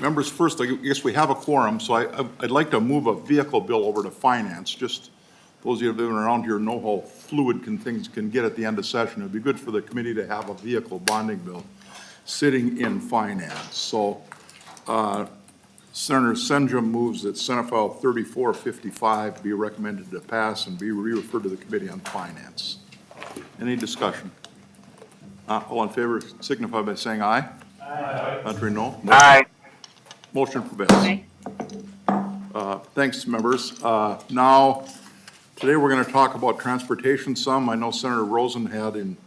Members, first, I guess we have a quorum, so I'd like to move a vehicle bill over to finance. Just those of you who have been around here know how fluid things can get at the end of session. It'd be good for the committee to have a vehicle bonding bill sitting in finance. So Senator Senja moves that Senate File 3455 be recommended to pass and be re-referred to the Committee on Finance. Any discussion? All in favor signify by saying aye. Aye. Contrary, no. Aye. Motion prevails. Thanks, members. Now, today we're going to talk about transportation some. I know Senator Rosen had in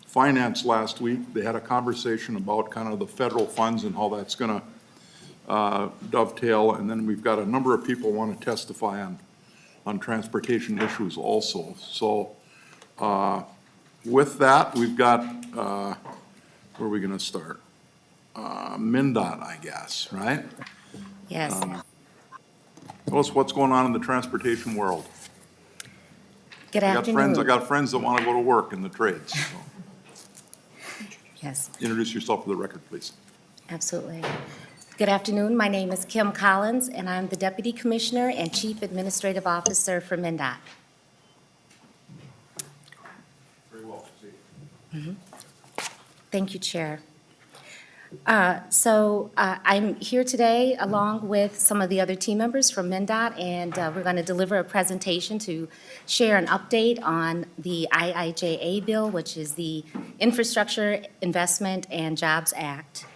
finance last week, they had a conversation about kind of the federal funds and how that's going to dovetail. And then we've got a number of people want to testify on transportation issues also. So with that, we've got, where are we going to start? Mndot, I guess, right? Yes. Tell us what's going on in the transportation world. Good I afternoon. got friends that want to go to work in the trades. So. Yes, Introduce yourself for the record, please. absolutely. Good afternoon. My name is Kim Collins, and I'm the Deputy Commissioner and Chief Administrative Officer for Mndot. Very well. Thank you, Chair. I'm here today along with some of the other team members from Mndot, and we're going to deliver a presentation to share an update on the IIJA bill, which is the Infrastructure Investment and Jobs Act.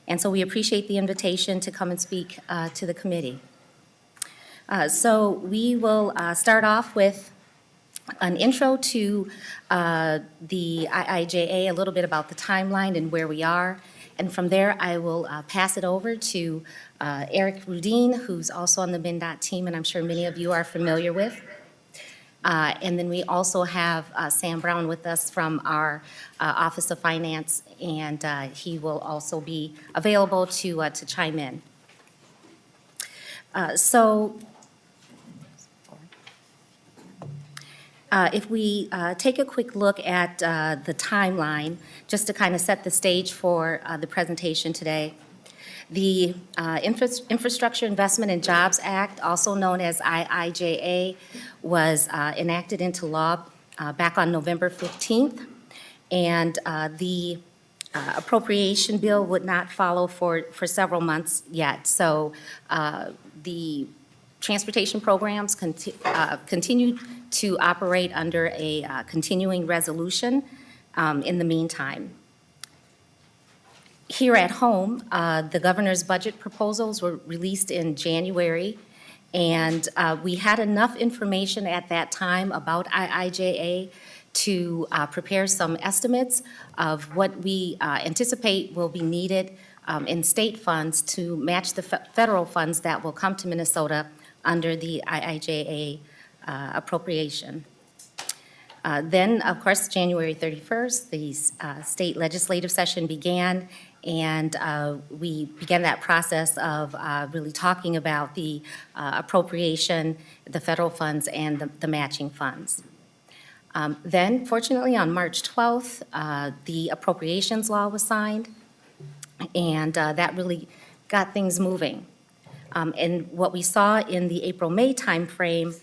And so we appreciate the invitation to come and speak to the committee. So we will start off with an intro to the IIJA, a little bit about the timeline and where we are. And from there, I will pass it over to Eric Rudin, who's also on the Mndot team, and I'm sure many of you are familiar with. And then we also have Sam Brown with us from our Office of Finance, and he will also be available to chime in. If we take a quick look at the timeline, just to kind of set the stage for the presentation today, the Infrastructure Investment and Jobs Act, also known as IIJA, was enacted into law back on November 15th, and the appropriation bill would not follow for several months yet. So the transportation programs continue to operate under a continuing resolution in the meantime. Here at home, the governor's budget proposals were released in January, and we had enough information at that time about IIJA to prepare some estimates of what we anticipate will be needed in state funds to match the federal funds that will come to Minnesota under the IIJA appropriation. Then, of course, January 31st, the state legislative session began, and we began that process of really talking about the appropriation, the federal funds, and the matching funds. Then, fortunately, on March 12th, the appropriations law was signed, and that really got things moving. And what we saw in the April-May timeframe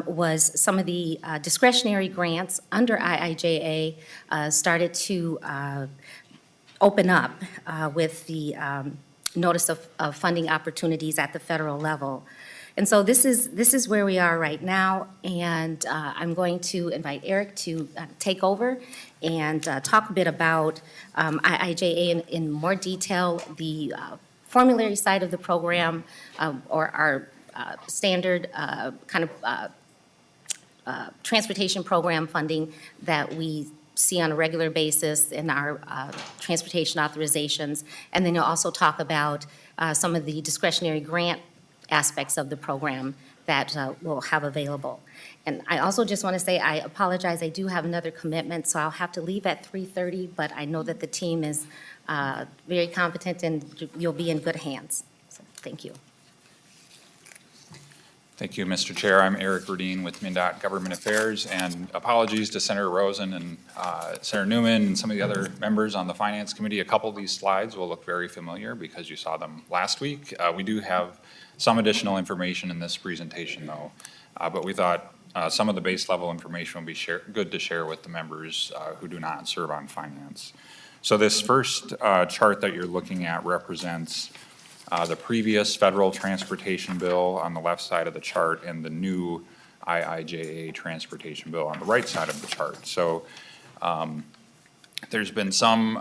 was some of the discretionary grants under IIJA started to open up with the notice of funding opportunities at the federal level. And so this is where we are right now, and I'm going to invite Eric to take over and talk a bit about IIJA in more detail, the formulary side of the program, or our standard kind of transportation program funding that we see on a regular basis in our transportation authorizations. And then you'll also talk about some of the discretionary grant aspects of the program that we'll have available. And I also just want to say, I apologize, I do have another commitment, so I'll have to leave at 3:30, but I know that the team is very competent and you'll be in good hands. So thank you. Thank you, Mr. Chair. I'm Eric Rudine with Mndot Government Affairs, and apologies to Senator Rosen and Senator Newman and some of the other members on the Finance Committee. A couple of these slides will look very familiar because you saw them last week. We do have some additional information in this presentation, though, but we thought some of the base level information would be good to share with the members who do not serve on finance. So this first chart that you're looking at represents the previous federal transportation bill on the left side of the chart and the new IIJA transportation bill on the right side of the chart. So there's been some,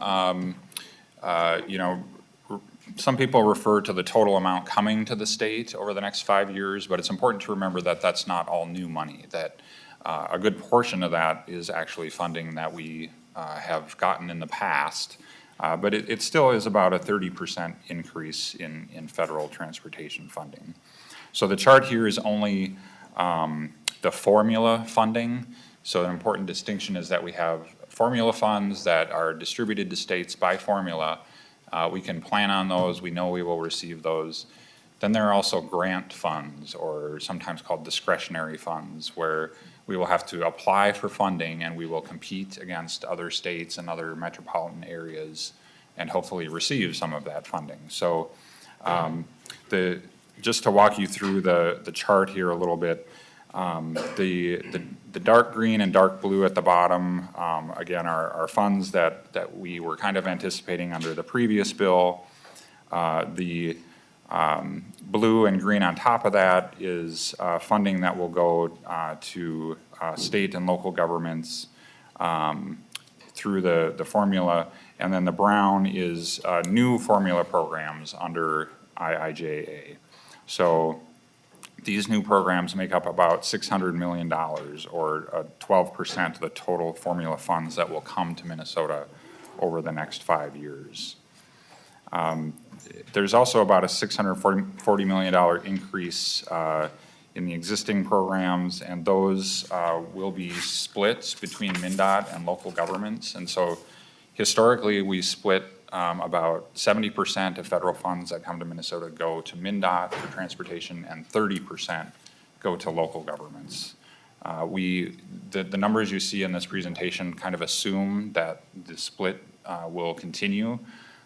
some people refer to the total amount coming to the state over the next 5 years, but it's important to remember that that's not all new money, that a good portion of that is actually funding that we have gotten in the past. But it still is about a 30% increase in federal transportation funding. So the chart here is only the formula funding. So an important distinction is that we have formula funds that are distributed to states by formula. We can plan on those. We know we will receive those. Then there are also grant funds, or sometimes called discretionary funds, where we will have to apply for funding and we will compete against other states and other metropolitan areas and hopefully receive some of that funding. So just to walk you through the chart here a little bit, the dark green and dark blue at the bottom, again, are funds that we were kind of anticipating under the previous bill. The blue and green on top of that is funding that will go to state and local governments through the formula, and then the brown is new formula programs under IIJA. So these new programs make up about $600 million, or 12% of the total formula funds that will come to Minnesota over the next 5 years. There's also about a $640 million increase in the existing programs, and those will be split between Mndot and local governments. And so historically, we split about 70% of federal funds that come to Minnesota go to Mndot for transportation, and 30% go to local governments. The numbers you see in this presentation kind of assume that the split will continue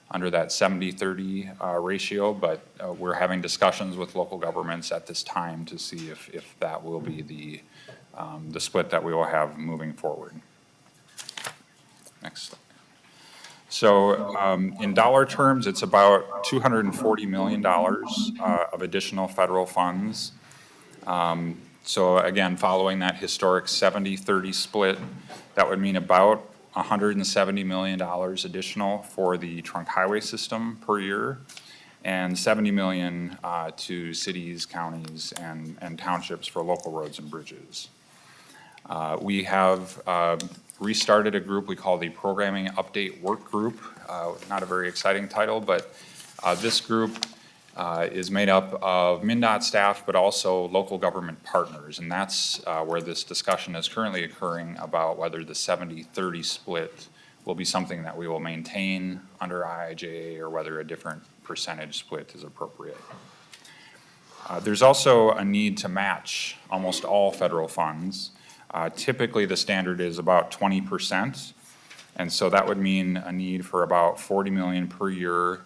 under that 70-30 ratio, but we're having discussions with local governments at this time to see if that will be the split that we will have moving forward. Next slide. So in dollar terms, it's about $240 million of additional federal funds. So again, following that historic 70-30 split, that would mean about $170 million additional for the trunk highway system per year, and $70 million to cities, counties, and townships for local roads and bridges. We have restarted a group we call the Programming Update Work Group. Not a very exciting title, but this group is made up of Mndot staff, but also local government partners, and that's where this discussion is currently occurring about whether the 70-30 split will be something that we will maintain under IIJA or whether a different percentage split is appropriate. There's also a need to match almost all federal funds. Typically, the standard is about 20%, and so that would mean a need for about $40 million per year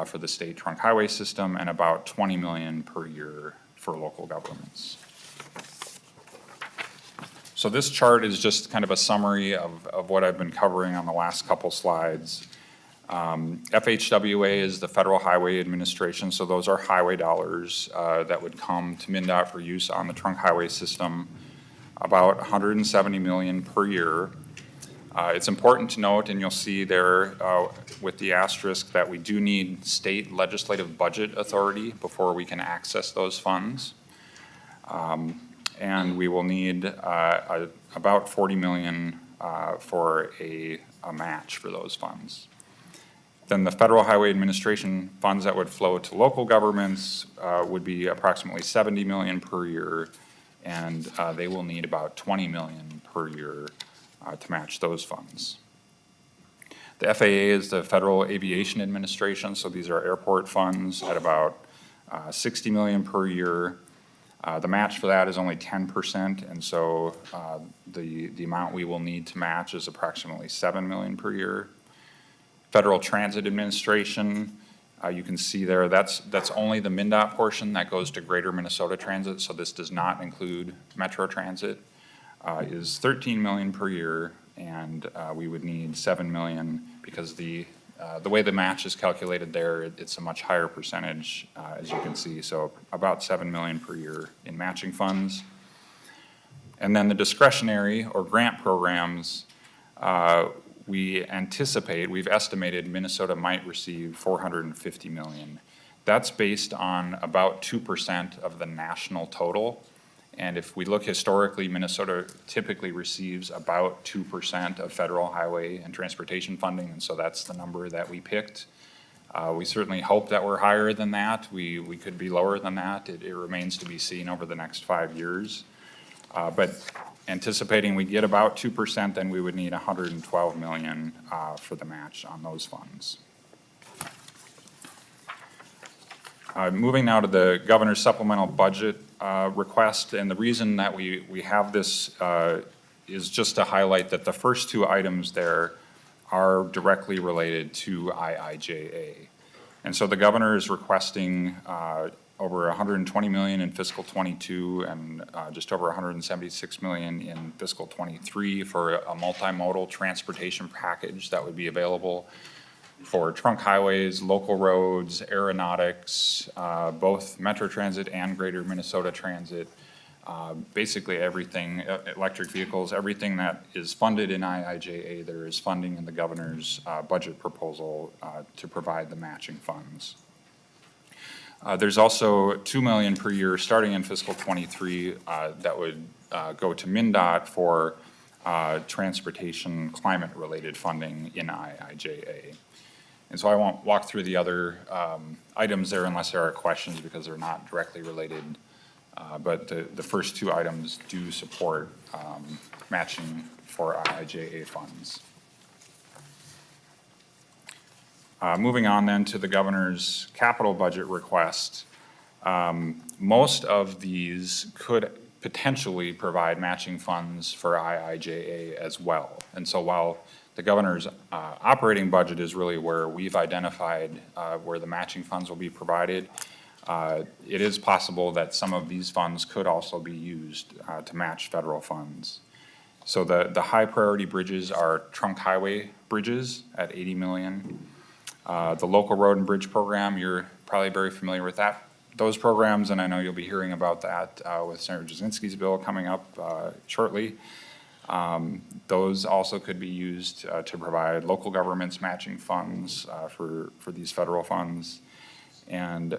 for the state trunk highway system, and about $20 million per year for local governments. So this chart is just kind of a summary of what I've been covering on the last couple slides. FHWA is the Federal Highway Administration, so those are highway dollars that would come to Mndot for use on the trunk highway system, about $170 million per year. It's important to note, and you'll see there with the asterisk, that we do need state legislative budget authority before we can access those funds. And we will need about $40 million for a match for those funds. Then the Federal Highway Administration funds that would flow to local governments would be approximately $70 million per year, and they will need about $20 million per year to match those funds. The FAA is the Federal Aviation Administration, so these are airport funds at about $60 million per year. The match for that is only 10%, and so the amount we will need to match is approximately $7 million per year. Federal Transit Administration, you can see there, that's only the Mndot portion that goes to Greater Minnesota Transit, so this does not include Metro Transit, is $13 million per year, and we would need $7 million because the way the match is calculated there, it's a much higher percentage, as you can see, so about $7 million per year in matching funds. And then the discretionary or grant programs, we've estimated Minnesota might receive $450 million. That's based on about 2% of the national total. And if we look historically, Minnesota typically receives about 2% of federal highway and transportation funding, and so that's the number that we picked. We certainly hope that we're higher than that. We could be lower than that. It remains to be seen over the next 5 years. But anticipating we get about 2%, then we would need $112 million for the match on those funds. Moving now to the governor's supplemental budget request, and the reason that we have this is just to highlight that the first two items there are directly related to IIJA. And so the governor is requesting over $120 million in fiscal '22 and just over $176 million in fiscal '23 for a multimodal transportation package that would be available for trunk highways, local roads, aeronautics, both Metro Transit and Greater Minnesota Transit, basically everything, electric vehicles, everything that is funded in IIJA, there is funding in the governor's budget proposal to provide the matching funds. There's also $2 million per year starting in fiscal '23 that would go to Mndot for transportation climate-related funding in IIJA. And so I won't walk through the other items there unless there are questions because they're not directly related. But the first two items do support matching for IIJA funds. Moving on then to the governor's capital budget request. Most of these could potentially provide matching funds for IIJA as well. And so while the governor's operating budget is really where we've identified where the matching funds will be provided, it is possible that some of these funds could also be used to match federal funds. So the high priority bridges are trunk highway bridges at $80 million. The local road and bridge program, you're probably very familiar with those programs, and I know you'll be hearing about that with Senator Jasinski's bill coming up shortly. Those also could be used to provide local governments matching funds for these federal funds. And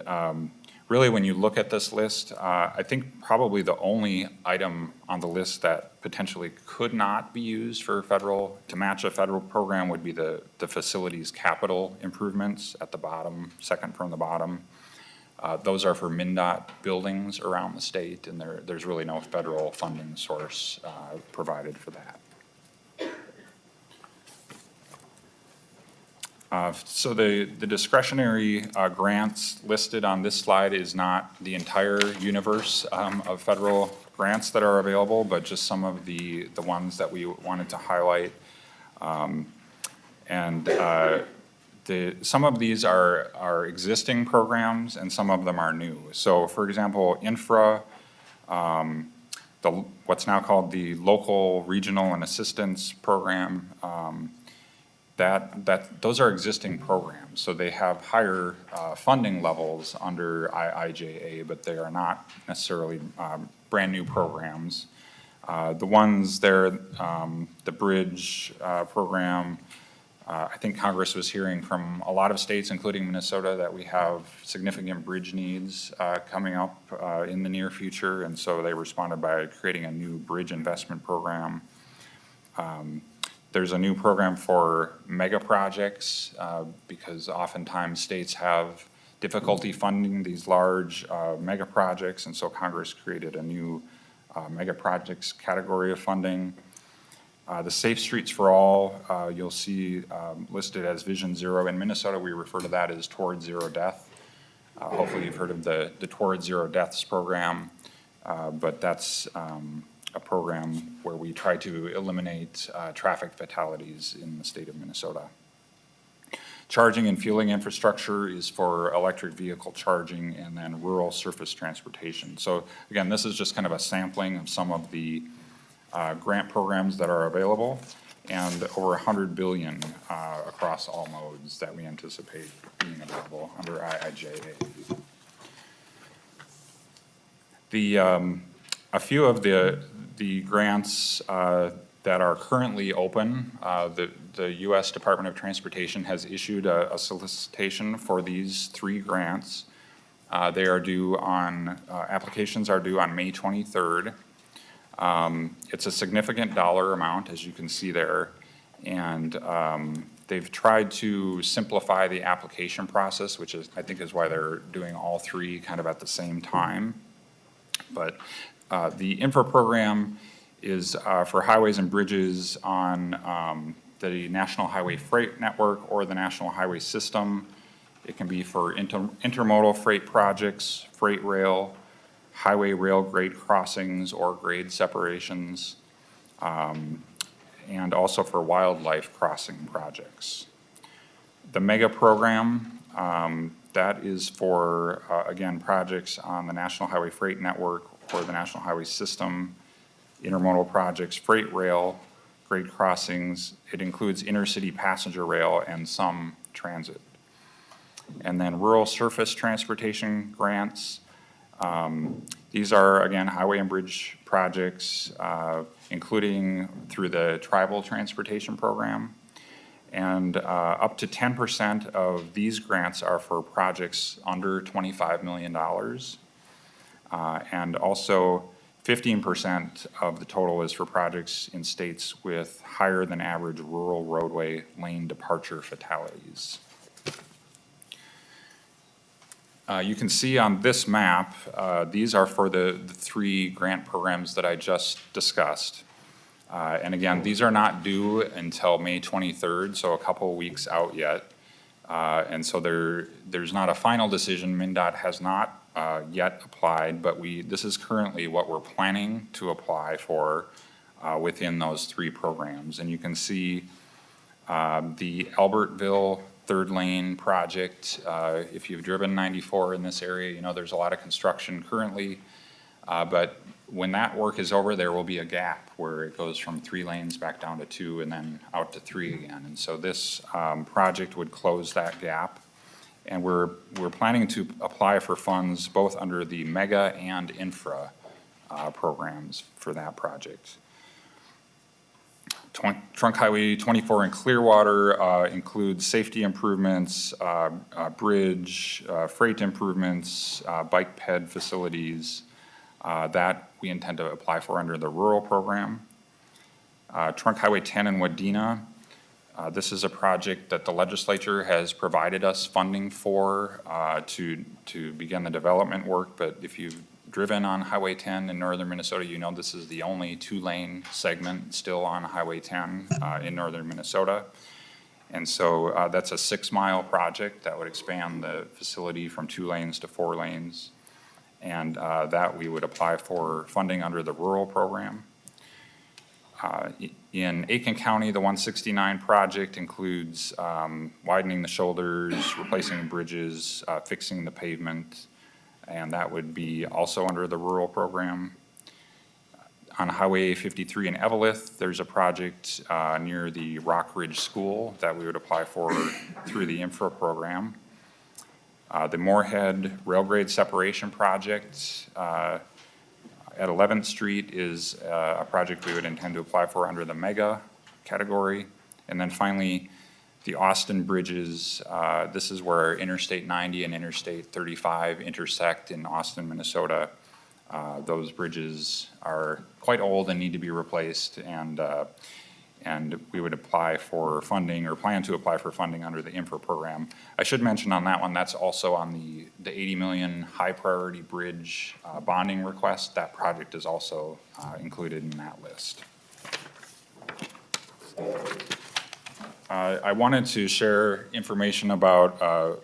really, when you look at this list, I think probably the only item on the list that potentially could not be used for to match a federal program would be the facilities capital improvements at the bottom, second from the bottom. Those are for Mndot buildings around the state, and there's really no federal funding source provided for that. So the discretionary grants listed on this slide is not the entire universe of federal grants that are available, but just some of the ones that we wanted to highlight. Some of these are existing programs and some of them are new. So for example, infra, what's now called the Local, Regional, and Assistance Program, those are existing programs. So they have higher funding levels under IIJA, but they are not necessarily brand new programs. The ones there, the bridge program, I think Congress was hearing from a lot of states, including Minnesota, that we have significant bridge needs coming up in the near future, and so they responded by creating a new bridge investment program. There's a new program for mega projects because oftentimes states have difficulty funding these large mega projects, and so Congress created a new mega projects category of funding. The Safe Streets for All, you'll see listed as Vision Zero. In Minnesota, we refer to that as Toward Zero Death. Hopefully you've heard of the Toward Zero Deaths program. But that's a program where we try to eliminate traffic fatalities in the state of Minnesota. Charging and fueling infrastructure is for electric vehicle charging and then rural surface transportation. So again, this is just kind of a sampling of some of the grant programs that are available, and over 100 billion across all modes that we anticipate being available under IIJA. A few of the grants that are currently open, the U.S. Department of Transportation has issued a solicitation for these 3 grants. They are due on, applications are due on May 23rd. It's a significant dollar amount, as you can see there, and they've tried to simplify the application process, which is, I think, is why they're doing all 3 kind of at the same time. But the infra program is for highways and bridges on the National Highway Freight Network or the National Highway System. It can be for intermodal freight projects, freight rail, highway rail grade crossings or grade separations, and also for wildlife crossing projects. The MEGA program, that is for, again, projects on the National Highway Freight Network or the National Highway System, intermodal projects, freight rail, grade crossings. It includes intercity passenger rail and some transit. And then rural surface transportation grants. These are, again, highway and bridge projects, including through the tribal transportation program. And up to 10% of these grants are for projects under $25 million. And also 15% of the total is for projects in states with higher than average rural roadway lane departure fatalities. You can see on this map, these are for the 3 grant programs that I just discussed. And again, these are not due until May 23rd, so a couple of weeks out yet. And so there's not a final decision. Mndot has not yet applied, but this is currently what we're planning to apply for within those 3 programs. And you can see the Albertville 3rd lane project. If you've driven 94 in this area, you know there's a lot of construction currently, but when that work is over, there will be a gap where it goes from 3 lanes back down to 2 and then out to 3 again. And so this project would close that gap. And we're planning to apply for funds both under the MEGA and infra programs for that project. Trunk Highway 24 in Clearwater includes safety improvements, bridge, freight improvements, bike ped facilities that we intend to apply for under the rural program. Trunk Highway 10 in Wadena, this is a project that the legislature has provided us funding for to begin the development work, but if you've driven on Highway 10 in northern Minnesota, you know this is the only 2-lane segment still on Highway 10 in northern Minnesota. And so that's a 6-mile project that would expand the facility from 2 lanes to 4 lanes. And that we would apply for funding under the rural program. In Aiken County, the 169 project includes widening the shoulders, replacing bridges, fixing the pavement, and that would be also under the rural program. On Highway 53 in Eveleth, there's a project near the Rock Ridge School that we would apply for through the infra program. The Moorhead Rail Grade Separation Project at 11th Street is a project we would intend to apply for under the MEGA category. And then finally, the Austin Bridges, this is where Interstate 90 and Interstate 35 intersect in Austin, Minnesota. Those bridges are quite old and need to be replaced, and we would apply for funding or plan to apply for funding under the infra program. I should mention on that one, that's also on the 80 million high priority bridge bonding request. That project is also included in that list. I wanted to share information about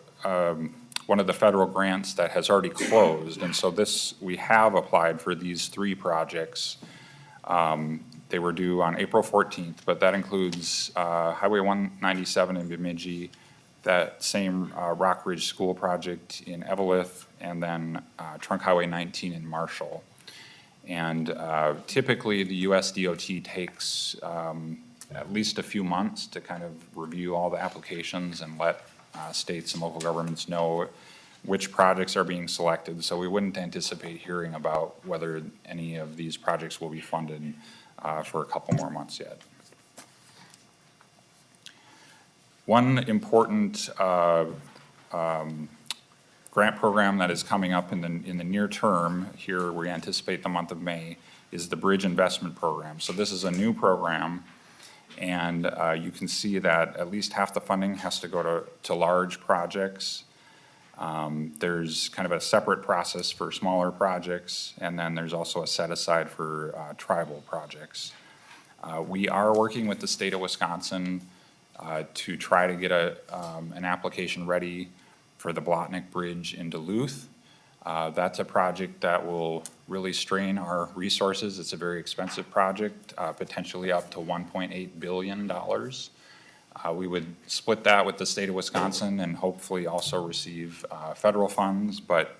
one of the federal grants that has already closed. And so we have applied for these 3 projects. They were due on April 14th, but that includes Highway 197 in Bemidji, that same Rock Ridge School project in Evelyn, and then Trunk Highway 19 in Marshall. And typically, the US DOT takes at least a few months to kind of review all the applications and let states and local governments know which projects are being selected. So we wouldn't anticipate hearing about whether any of these projects will be funded for a couple more months yet. One important grant program that is coming up in the near term, here we anticipate the month of May, is the Bridge Investment Program. So this is a new program, and you can see that at least half the funding has to go to large projects. There's kind of a separate process for smaller projects, and then there's also a set aside for tribal projects. We are working with the state of Wisconsin to try to get an application ready for the Blotnick Bridge in Duluth. That's a project that will really strain our resources. It's a very expensive project, potentially up to $1.8 billion. We would split that with the state of Wisconsin and hopefully also receive federal funds, but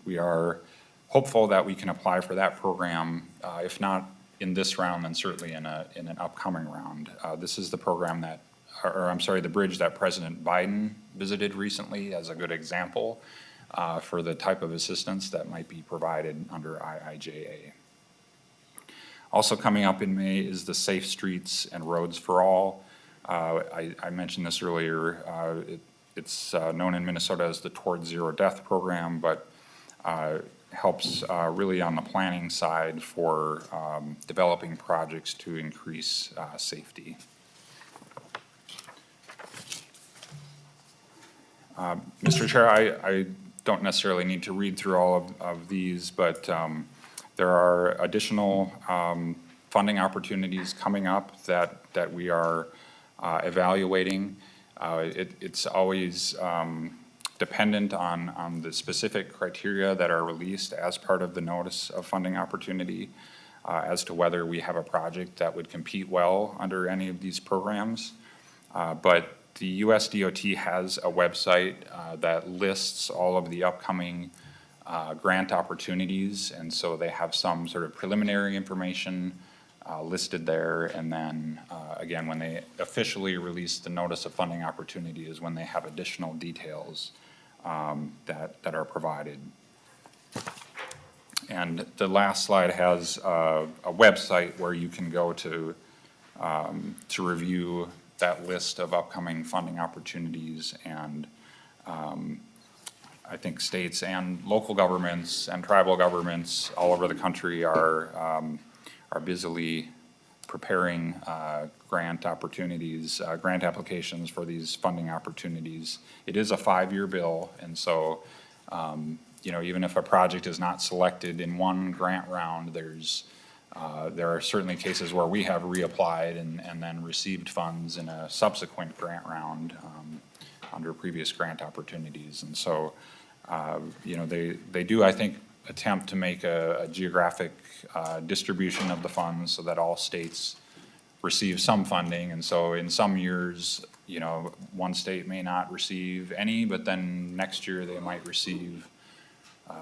we are hopeful that we can apply for that program, if not in this round, then certainly in an upcoming round. This is the program the bridge that President Biden visited recently as a good example for the type of assistance that might be provided under IIJA. Also coming up in May is the Safe Streets and Roads for All. I mentioned this earlier. It's known in Minnesota as the Towards Zero Death Program, but helps really on the planning side for developing projects to increase safety. Mr. Chair, I don't necessarily need to read through all of these, but there are additional funding opportunities coming up that we are evaluating. It's always dependent on the specific criteria that are released as part of the notice of funding opportunity as to whether we have a project that would compete well under any of these programs. But the US DOT has a website that lists all of the upcoming grant opportunities, and so they have some sort of preliminary information listed there, and then again, when they officially release the notice of funding opportunity is when they have additional details that are provided. And the last slide has a website where you can go to review that list of upcoming funding opportunities, and I think states and local governments and tribal governments all over the country are busily preparing grant opportunities, grant applications for these funding opportunities. It is a 5-year bill, and so even if a project is not selected in one grant round, there are certainly cases where we have reapplied and then received funds in a subsequent grant round under previous grant opportunities. And so, they do, I think, attempt to make a geographic distribution of the funds so that all states receive some funding. And so in some years, one state may not receive any, but then next year they might receive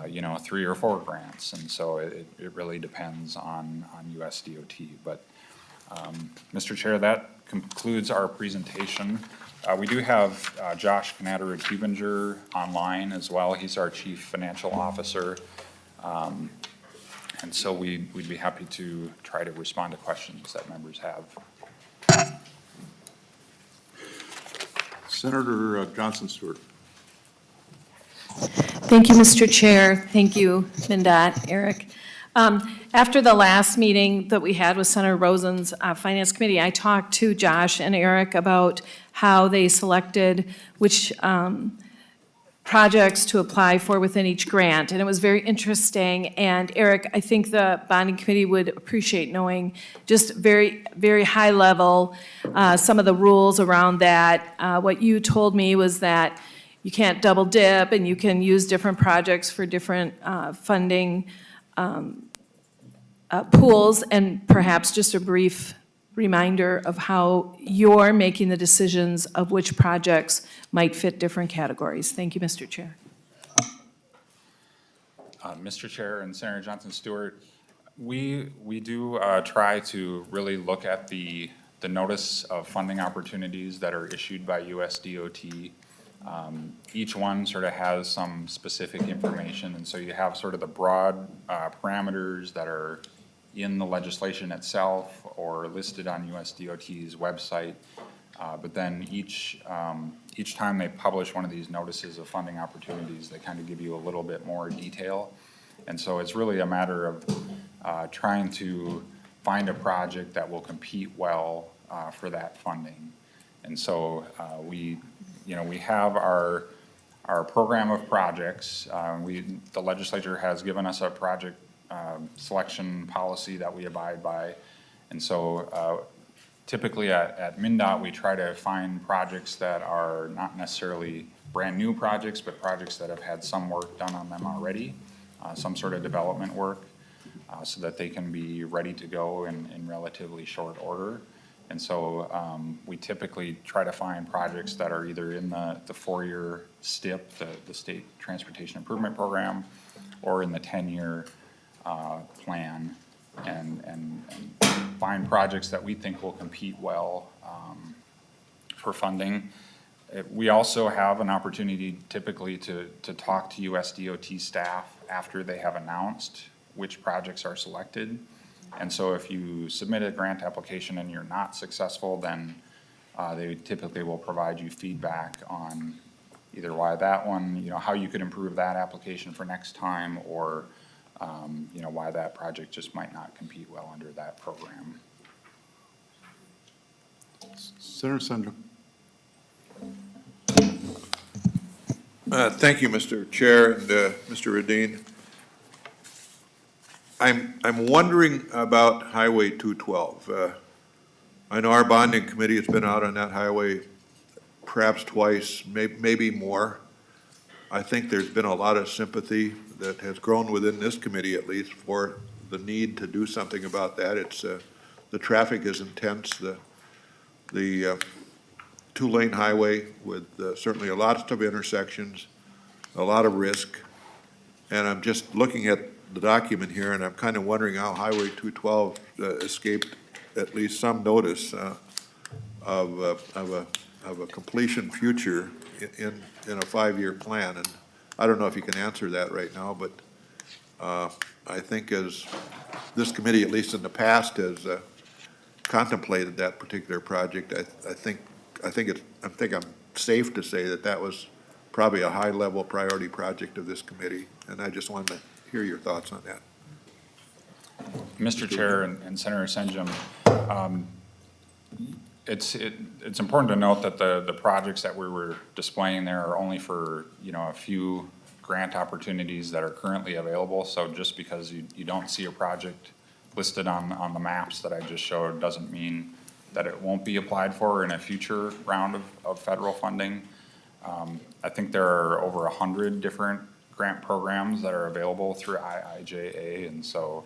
3 or 4 grants, and so it really depends on US DOT. But Mr. Chair, that concludes our presentation. We do have Josh Knatter-Hubinger online as well. He's our Chief Financial Officer, and so we'd be happy to try to respond to questions that members have. Senator Johnson Stewart. Thank you, Mr. Chair. Thank you, Mndot, Eric. After the last meeting that we had with Senator Rosen's Finance Committee, I talked to Josh and Eric about how they selected which projects to apply for within each grant, and it was very interesting. And Eric, I think the bonding committee would appreciate knowing just very, very high level some of the rules around that. What you told me was that you can't double dip, and you can use different projects for different funding pools, and perhaps just a brief reminder of how you're making the decisions of which projects might fit different categories. Thank you, Mr. Chair. Mr. Chair and Senator Johnson Stewart, we do try to really look at the notice of funding opportunities that are issued by USDOT. Each one sort of has some specific information, and so you have sort of the broad parameters that are in the legislation itself or listed on USDOT's website. But then each time they publish one of these notices of funding opportunities, they kind of give you a little bit more detail. And so it's really a matter of trying to find a project that will compete well for that funding. And so we have our program of projects. The legislature has given us a project selection policy that we abide by. And so typically at Mndot, we try to find projects that are not necessarily brand new projects, but projects that have had some work done on them already, some sort of development work, so that they can be ready to go in relatively short order. And so we typically try to find projects that are either in the 4-year STIP, the State Transportation Improvement Program, or in the 10-year plan, and find projects that we think will compete well for funding. We also have an opportunity typically to talk to USDOT staff after they have announced which projects are selected. And so if you submit a grant application and you're not successful, then they typically will provide you feedback on either why that one, how you could improve that application for next time, or why that project just might not compete well under that program. Senator Sandra. Thank you, Mr. Chair and Mr. Radin. I'm wondering about Highway 212. I know our bonding committee has been out on that highway perhaps twice, maybe more. I think there's been a lot of sympathy that has grown within this committee, at least, for the need to do something about that. It's the traffic is intense. The two-lane highway with certainly a lot of intersections, a lot of risk, and I'm just looking at the document here, and I'm kind of wondering how Highway 212 escaped at least some notice of a completion future in a 5-year plan. And I don't know if you can answer that right now, but I think as this committee, at least in the past, has contemplated that particular project, I think I'm safe to say that was probably a high-level priority project of this committee, and I just wanted to hear your thoughts on that. Mr. Chair and Senator Senjum, it's important to note that the projects that we were displaying there are only for a few grant opportunities that are currently available. So just because you don't see a project listed on the maps that I just showed doesn't mean that it won't be applied for in a future round of federal funding. I think there are over 100 different grant programs that are available through IIJA, and so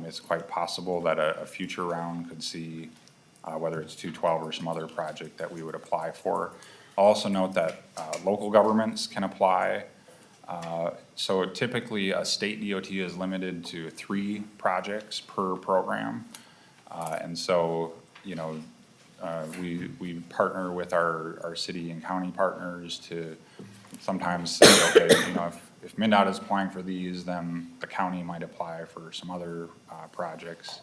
it's quite possible that a future round could see whether it's 212 or some other project that we would apply for. I'll also note that local governments can apply. So typically a state DOT is limited to 3 projects per program. And so, we partner with our city and county partners to sometimes say, okay, if Mndot is applying for these, then the county might apply for some other projects.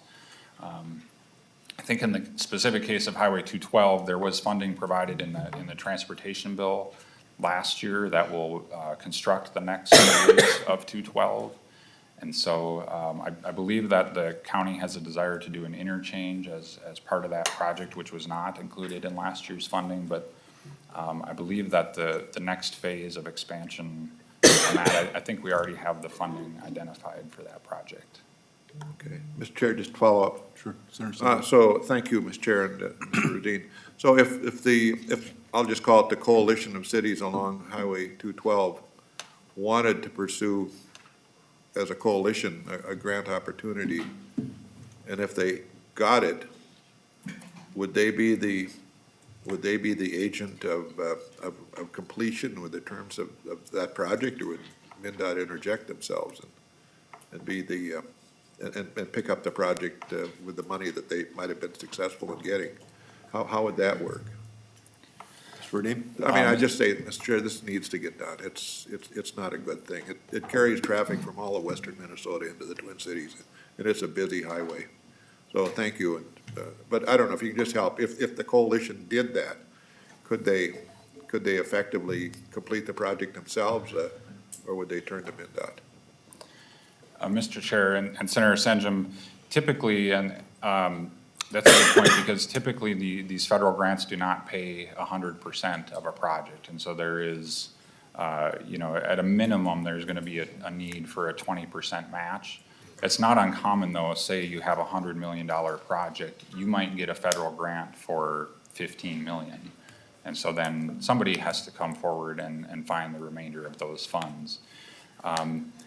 I think in the specific case of Highway 212, there was funding provided in the transportation bill last year that will construct the next phase of 212. And so I believe that the county has a desire to do an interchange as part of that project, which was not included in last year's funding. But I believe that the next phase of expansion, I think we already have the funding identified for that project. Okay, Mr. Chair, just to follow up. Sure. Senator Sanders. So, thank you, Mr. Chair and Mr. Rudin. So if I'll just call it the coalition of cities along Highway 212 wanted to pursue as a coalition a grant opportunity, and if they got it, would they be the agent of completion with the terms of that project, or would Mndot interject themselves and be the and pick up the project with the money that they might have been successful in getting? How would that work? Mr. Rudin? I mean, I just say, Mr. Chair, this needs to get done. It's not a good thing. It carries traffic from all of western Minnesota into the Twin Cities, and it's a busy highway. So thank you. And but I don't know if you can just help. If the coalition did that, could they effectively complete the project themselves, or would they turn to Mndot? Mr. Chair and Senator Senjum, typically, and that's a good point, because typically these federal grants do not pay 100% of a project. And so there is, at a minimum, there's going to be a need for a 20% match. It's not uncommon, though, say you have a $100 million project, you might get a federal grant for $15 million. And so then somebody has to come forward and find the remainder of those funds.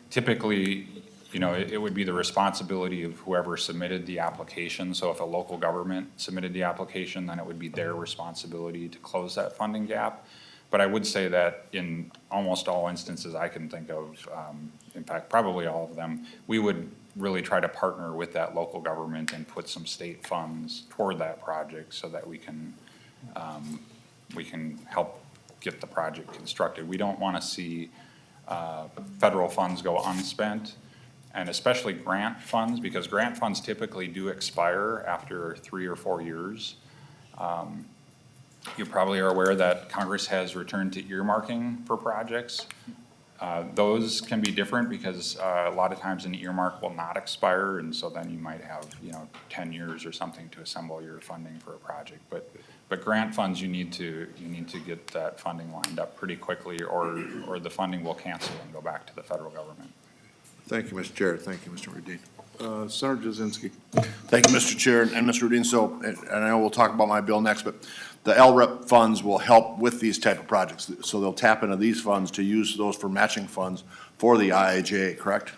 Typically, it would be the responsibility of whoever submitted the application. So if a local government submitted the application, then it would be their responsibility to close that funding gap. But I would say that in almost all instances I can think of, in fact, probably all of them, we would really try to partner with that local government and put some state funds toward that project so that we can help get the project constructed. We don't want to see federal funds go unspent, and especially grant funds, because grant funds typically do expire after 3 or 4 years. You probably are aware that Congress has returned to earmarking for projects. Those can be different because a lot of times an earmark will not expire, and so then you might have 10 years or something to assemble your funding for a project. But grant funds, you need to get that funding lined up pretty quickly, or the funding will cancel and go back to the federal government. Thank you, Mr. Chair. Thank you, Mr. Rudin. Senator Jasinski. Thank you, Mr. Chair and Mr. Rudin. So, and I know we'll talk about my bill next, but the LREP funds will help with these type of projects. So they'll tap into these funds to use those for matching funds for the IIJA, correct?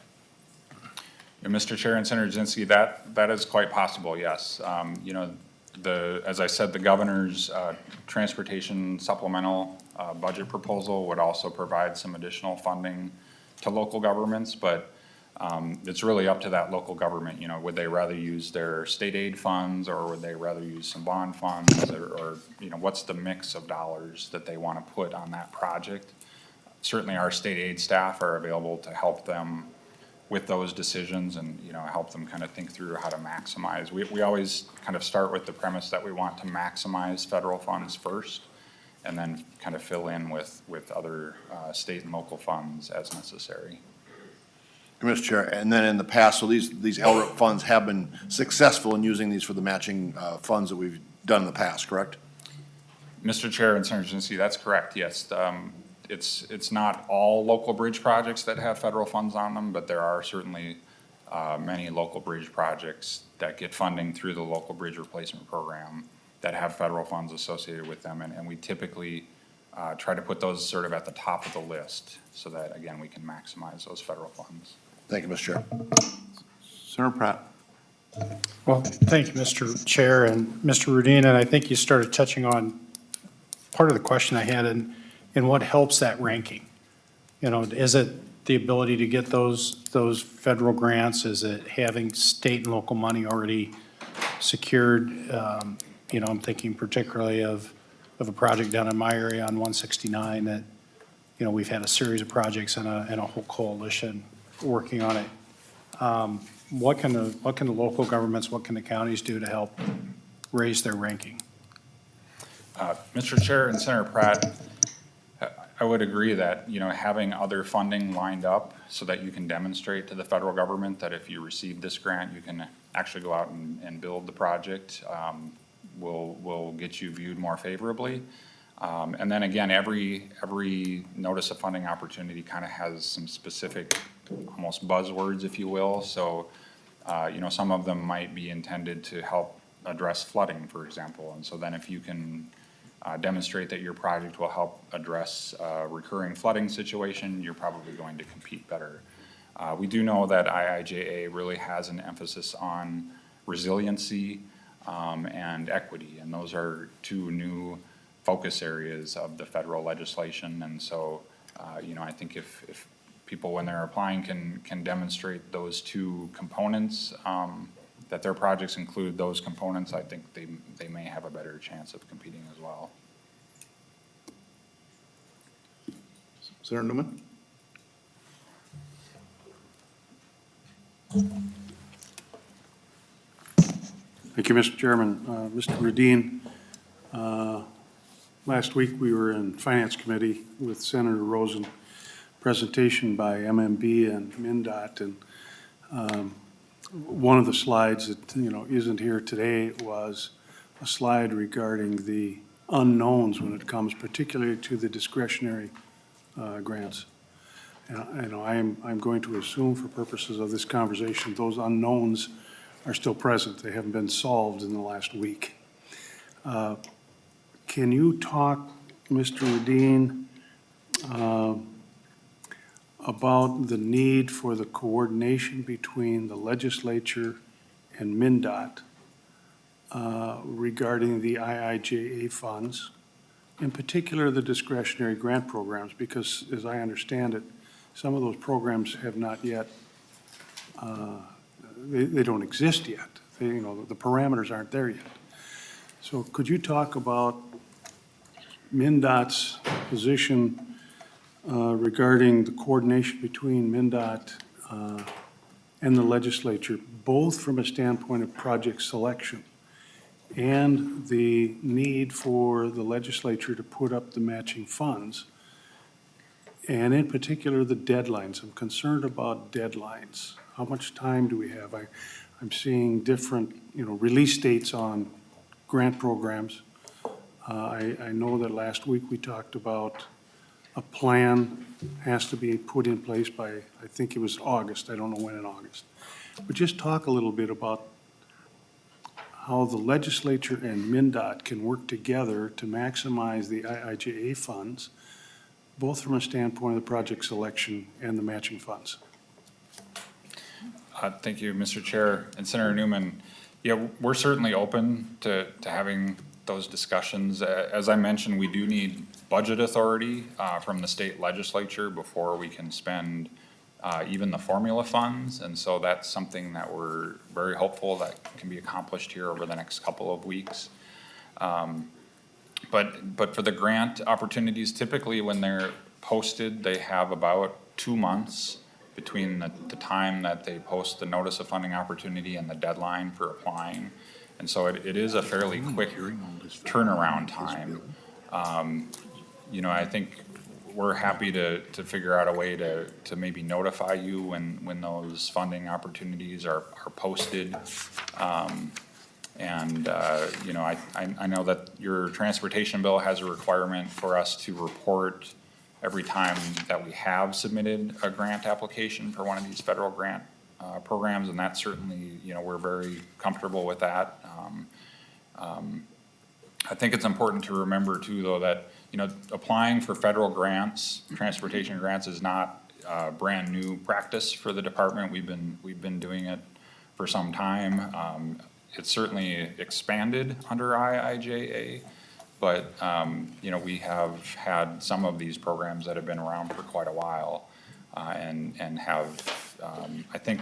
And Mr. Chair and Senator Jasinski, that is quite possible, yes. As I said, the governor's transportation supplemental budget proposal would also provide some additional funding to local governments, but it's really up to that local government. Would they rather use their state aid funds, or would they rather use some bond funds, or what's the mix of dollars that they want to put on that project? Certainly our state aid staff are available to help them with those decisions and, help them kind of think through how to maximize. We always kind of start with the premise that we want to maximize federal funds first, and then kind of fill in with other state and local funds as necessary. Mr. Chair, and then in the past, so these LREP funds have been successful in using these for the matching funds that we've done in the past, correct? Mr. Chair and Senator Jasinski, that's correct, yes. It's not all local bridge projects that have federal funds on them, but there are certainly many local bridge projects that get funding through the local bridge replacement program that have federal funds associated with them, and we typically try to put those sort of at the top of the list so that, again, we can maximize those federal funds. Thank you, Mr. Chair. Senator Pratt. Well, thank you, Mr. Chair and Mr. Rudin, and I think you started touching on part of the question I had in what helps that ranking. Is it the ability to get those federal grants? Is it having state and local money already secured? I'm thinking particularly of a project down in my area on 169 that, we've had a series of projects and a whole coalition working on it. What can the local governments, what can the counties do to help raise their ranking? Mr. Chair and Senator Pratt, I would agree that, having other funding lined up so that you can demonstrate to the federal government that if you receive this grant, you can actually go out and build the project, will get you viewed more favorably. And then again, every notice of funding opportunity kind of has some specific, almost buzzwords, if you will. So Some of them might be intended to help address flooding, for example. And so then if you can demonstrate that your project will help address a recurring flooding situation, you're probably going to compete better. We do know that IIJA really has an emphasis on resiliency and equity, and those are two new focus areas of the federal legislation. And so, I think if people, when they're applying, can demonstrate those two components, that their projects include those components, I think they may have a better chance of competing as well. Senator Newman? Thank you, Mr. Chairman. Mr. Rudin, last week we were in Finance Committee with Senator Rosen, presentation by MMB and Mndot, and one of the slides that, isn't here today was a slide regarding the unknowns when it comes particularly to the discretionary grants. And I'm going to assume for purposes of this conversation, those unknowns are still present. They haven't been solved in the last week. Can you talk, Mr. Rudin, about the need for the coordination between the legislature and Mndot regarding the IIJA funds, in particular the discretionary grant programs, because as I understand it, some of those programs have not yet, they don't exist yet. The parameters aren't there yet. So could you talk about Mndot's position regarding the coordination between Mndot and the legislature, both from a standpoint of project selection and the need for the legislature to put up the matching funds, and in particular the deadlines? I'm concerned about deadlines. How much time do we have? I'm seeing different, release dates on grant programs. I know that last week we talked about a plan has to be put in place by, I think it was August. I don't know when in August. But just talk a little bit about how the legislature and Mndot can work together to maximize the IIJA funds, both from a standpoint of the project selection and the matching funds. Thank you, Mr. Chair. And Senator Newman, yeah, we're certainly open to having those discussions. As I mentioned, we do need budget authority from the state legislature before we can spend even the formula funds. And so that's something that we're very hopeful that can be accomplished here over the next couple of weeks. But for the grant opportunities, typically when they're posted, they have about 2 months between the time that they post the notice of funding opportunity and the deadline for applying. And so it is a fairly quick turnaround time. I think we're happy to figure out a way to maybe notify you when those funding opportunities are posted. I know that your transportation bill has a requirement for us to report every time that we have submitted a grant application for one of these federal grant programs, and that certainly, we're very comfortable with that. I think it's important to remember too, though, that, applying for federal grants, transportation grants, is not brand new practice for the department. We've been doing it for some time. It's certainly expanded under IIJA, but, we have had some of these programs that have been around for quite a while, and have, I think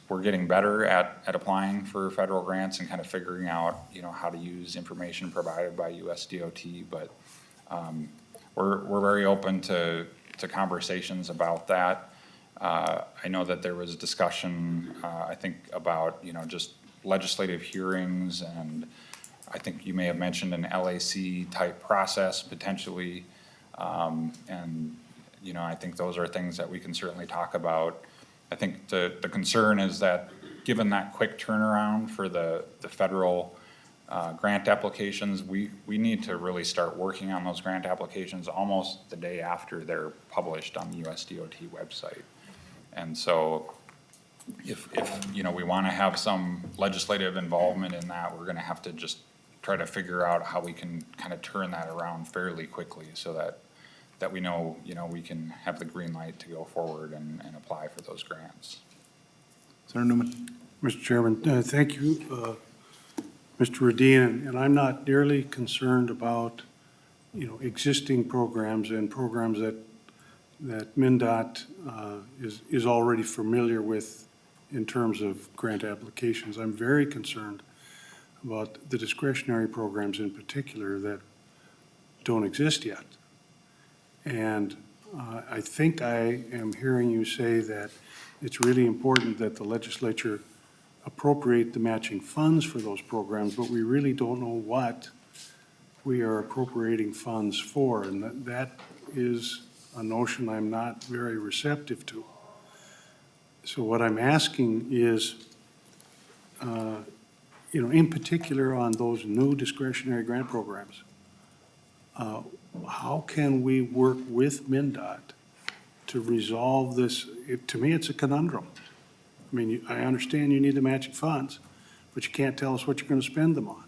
we're getting better at applying for federal grants and kind of figuring out, how to use information provided by USDOT, but, we're very open to conversations about that. I know that there was discussion, I think about, just legislative hearings, and I think you may have mentioned an LAC type process potentially. I think those are things that we can certainly talk about. I think the concern is that given that quick turnaround for the federal grant applications, we need to really start working on those grant applications almost the day after they're published on the USDOT website. And so if, you know, we want to have some legislative involvement in that, we're going to have to just try to figure out how we can kind of turn that around fairly quickly so that we know, you know, we can have the green light to go forward and apply for those grants. Senator Newman? Mr. Chairman, thank you, Mr. Radin, and I'm not nearly concerned about, you know, existing programs and programs that Mndot is already familiar with in terms of grant applications. I'm very concerned about the discretionary programs in particular that don't exist yet. And I think I am hearing you say that it's really important that the legislature appropriate the matching funds for those programs, but we really don't know what we are appropriating funds for, and that is a notion I'm not very receptive to. So what I'm asking is, you know, in particular on those new discretionary grant programs, how can we work with Mndot to resolve this? To me, it's a conundrum. I mean, I understand you need the matching funds, but you can't tell us what you're going to spend them on.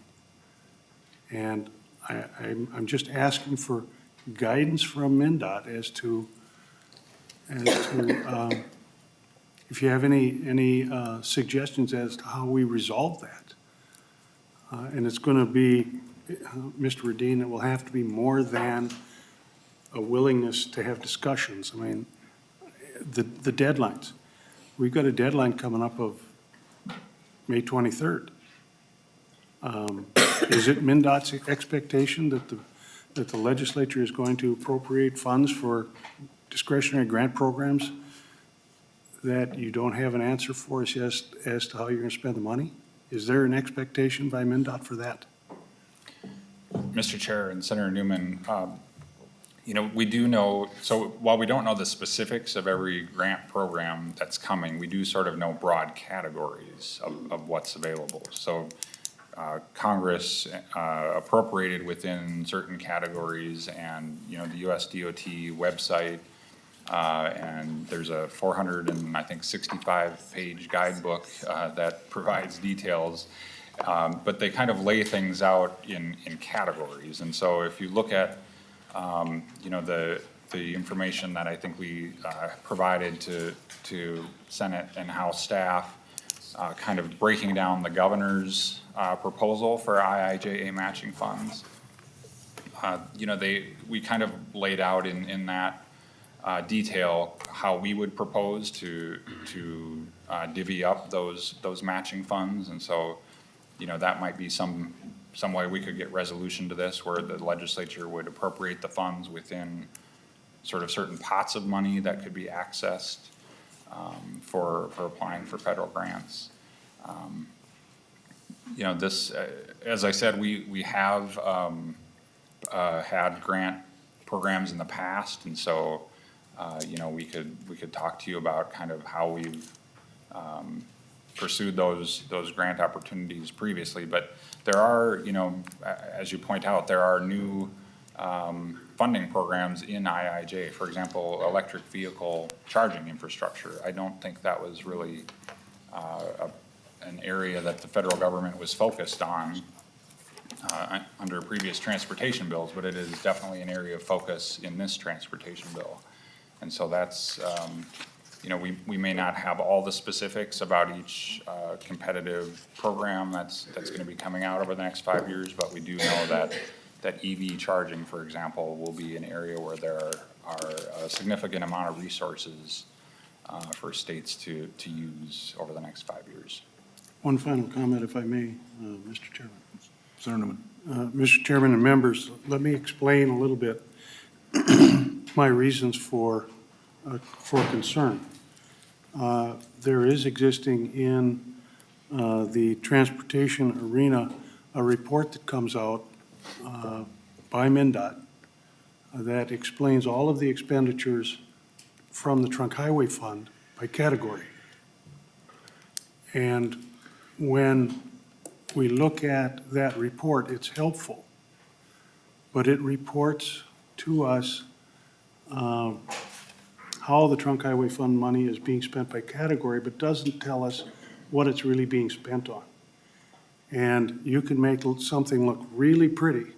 And I'm just asking for guidance from Mndot as to if you have any suggestions as to how we resolve that. And it's going to be, Mr. Radin, it will have to be more than a willingness to have discussions. I mean, the deadlines. We've got a deadline coming up of May 23rd. Is it Mndot's expectation that the legislature is going to appropriate funds for discretionary grant programs that you don't have an answer for us as to how you're going to spend the money? Is there an expectation by Mndot for that? Mr. Chair and Senator Newman, you know, we do know, so while we don't know the specifics of every grant program that's coming, we do sort of know broad categories of what's available. So Congress appropriated within certain categories, and, you know, the US DOT website, and there's a 465-page guidebook that provides details, but they kind of lay things out in categories. And so if you look at, you know, the information that I think we provided to Senate and House staff, kind of breaking down the governor's proposal for IIJA matching funds. You know, we kind of laid out in that detail how we would propose to divvy up those matching funds. And so, you know, that might be some way we could get resolution to this, where the legislature would appropriate the funds within sort of certain pots of money that could be accessed for applying for federal grants. You know, this, as I said, we have had grant programs in the past, and so you know, we could talk to you about kind of how we've pursued those grant opportunities previously. But there are, you know, as you point out, there are new funding programs in IIJA. For example, electric vehicle charging infrastructure. I don't think that was really an area that the federal government was focused on under previous transportation bills, but it is definitely an area of focus in this transportation bill. And so that's, you know, we may not have all the specifics about each competitive program that's going to be coming out over the next 5 years, but we do know that EV charging, for example, will be an area where there are a significant amount of resources for states to use over the next 5 years. One final comment, if I may, Mr. Chairman. Senator Newman? Mr. Chairman and members, let me explain a little bit my reasons for concern. There is existing in the transportation arena a report that comes out by Mndot that explains all of the expenditures from the Trunk Highway Fund by category. And when we look at that report, it's helpful, but it reports to us how the trunk highway fund money is being spent by category, but doesn't tell us what it's really being spent on. And you can make something look really pretty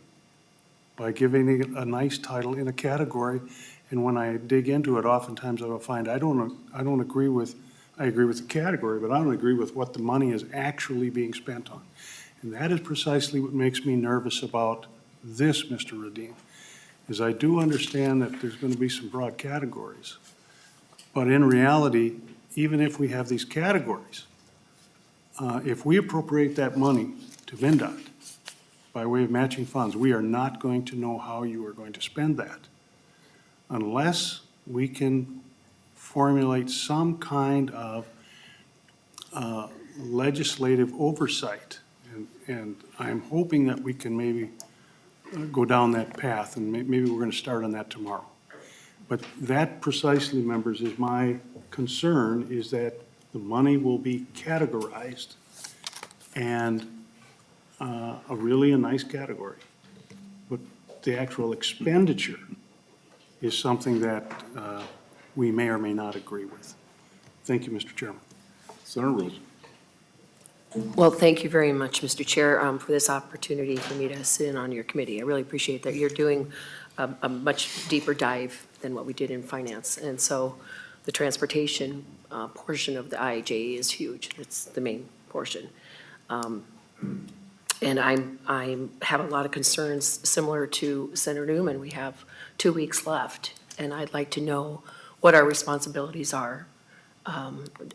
by giving it a nice title in a category. And when I dig into it, oftentimes I will find I agree with the category, but I don't agree with what the money is actually being spent on. And that is precisely what makes me nervous about this, Mr. Radin, is I do understand that there's going to be some broad categories. But in reality, even if we have these categories, if we appropriate that money to Mndot by way of matching funds, we are not going to know how you are going to spend that unless we can formulate some kind of legislative oversight. And I'm hoping that we can maybe go down that path, and maybe we're going to start on that tomorrow. But that precisely, members, is my concern, is that the money will be categorized and a nice category. But the actual expenditure is something that we may or may not agree with. Thank you, Mr. Chairman. Senator Rosen. Well, thank you very much, Mr. Chair, for this opportunity for me to sit in on your committee. I really appreciate that you're doing a much deeper dive than what we did in finance. And so the transportation portion of the IIJA is huge. It's the main portion. And I have a lot of concerns similar to Senator Newman. We have 2 weeks left, and I'd like to know what our responsibilities are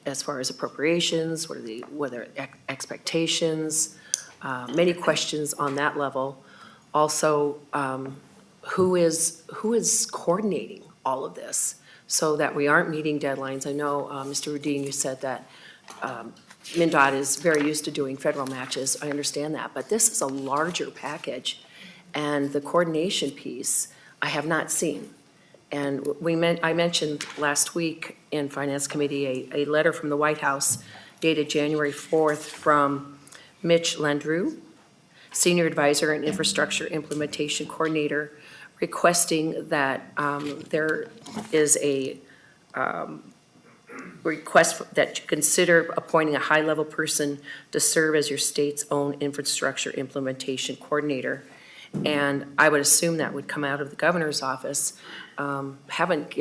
as far as appropriations, what are expectations, many questions on that level. Also, who is coordinating all of this so that we aren't meeting deadlines? I know, Mr. Rudin, you said that Mndot is very used to doing federal matches. I understand that, but this is a larger package, and the coordination piece I have not seen. And I mentioned last week in Finance Committee a letter from the White House dated January 4th from Mitch Landrieu, Senior Advisor and Infrastructure Implementation Coordinator, requesting that there is a request that you consider appointing a high-level person to serve as your state's own infrastructure implementation coordinator. And I would assume that would come out of the governor's office. Haven't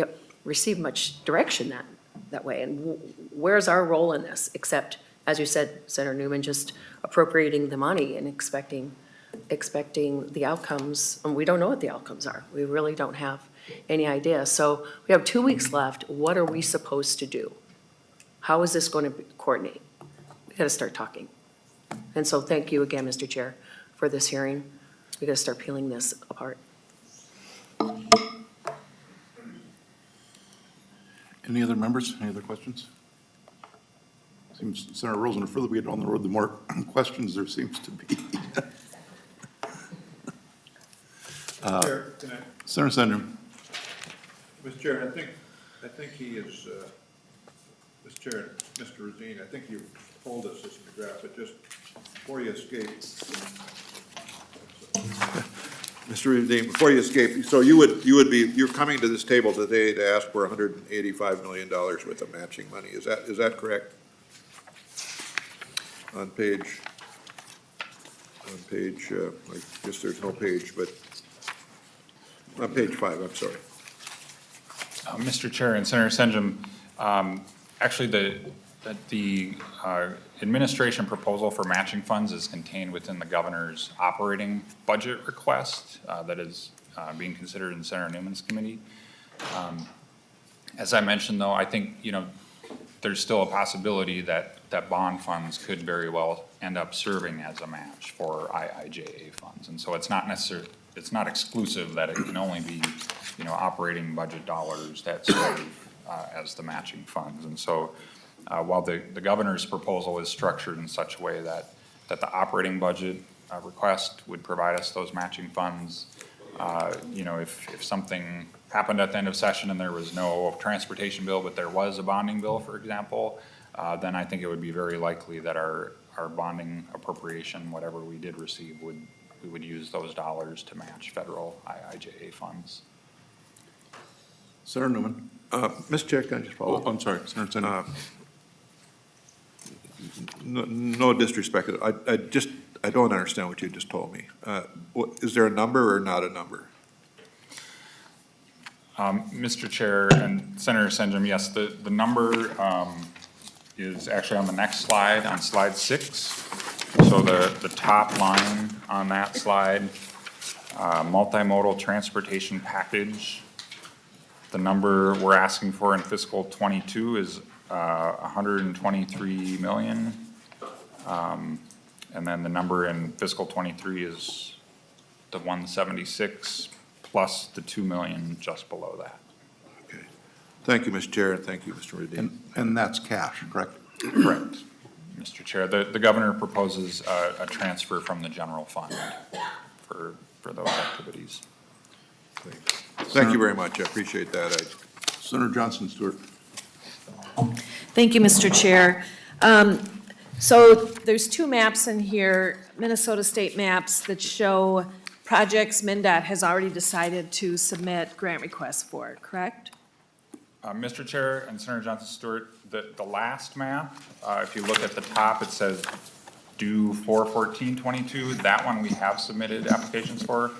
received much direction that way. And where's our role in this, except, as you said, Senator Newman, just appropriating the money and expecting the outcomes. And we don't know what the outcomes are. We really don't have any idea. So we have 2 weeks left. What are we supposed to do? How is this going to coordinate? We got to start talking. And so thank you again, Mr. Chair, for this hearing. We got to start peeling this apart. Any other members? Any other questions? Seems, Senator Rosen, the further we get down the road, the more questions there seems to be. Chair, can I- Senator Sandrum. Mr. Chair, I think he is, Mr. Chair, Mr. Radin, I think you told us this in the graph, but just before you escape, Mr. Radin, before you escape, so you're coming to this table today to ask for $185 million worth of matching money. Is that correct? On page, I guess there's no page, but on page 5, I'm sorry. Mr. Chair and Senator Senjum, actually the administration proposal for matching funds is contained within the governor's operating budget request that is being considered in Senator Newman's committee. As I mentioned, though, I think, there's still a possibility that bond funds could very well end up serving as a match for IIJA funds. And so it's not necessarily, it's not exclusive that it can only be, operating budget dollars that serve as the matching funds. And so while the governor's proposal is structured in such a way that the operating budget request would provide us those matching funds, if something happened at the end of session and there was no transportation bill, but there was a bonding bill, for example, then I think it would be very likely that our bonding appropriation, whatever we did receive, we would use those dollars to match federal IIJA funds. Senator Newman. Mr. Chair, can I just follow Oh, up? I'm sorry, Senator Zinn. No disrespect, I don't understand what you just told me. Is there a number or not a number? Mr. Chair and Senator Senjum, yes, the number is actually on the next slide, on slide 6. So the top line on that slide, multimodal transportation package. The number we're asking for in fiscal '22 is 123 million. And then the number in fiscal '23 is the 176 plus the 2 million just below that. Okay. Thank you, Mr. Chair, and thank you, Mr. Rudin. And that's cash, correct? Correct, Mr. Chair. The governor proposes a transfer from the general fund for those activities. Thank you very much, I appreciate that. Senator Johnson Stewart. Thank you, Mr. Chair. So there's two maps in here, Minnesota state maps that show projects Mndot has already decided to submit grant requests for, correct? Mr. Chair and Senator Johnson Stewart, the last map, if you look at the top, it says due 4/14/22. That one we have submitted applications for.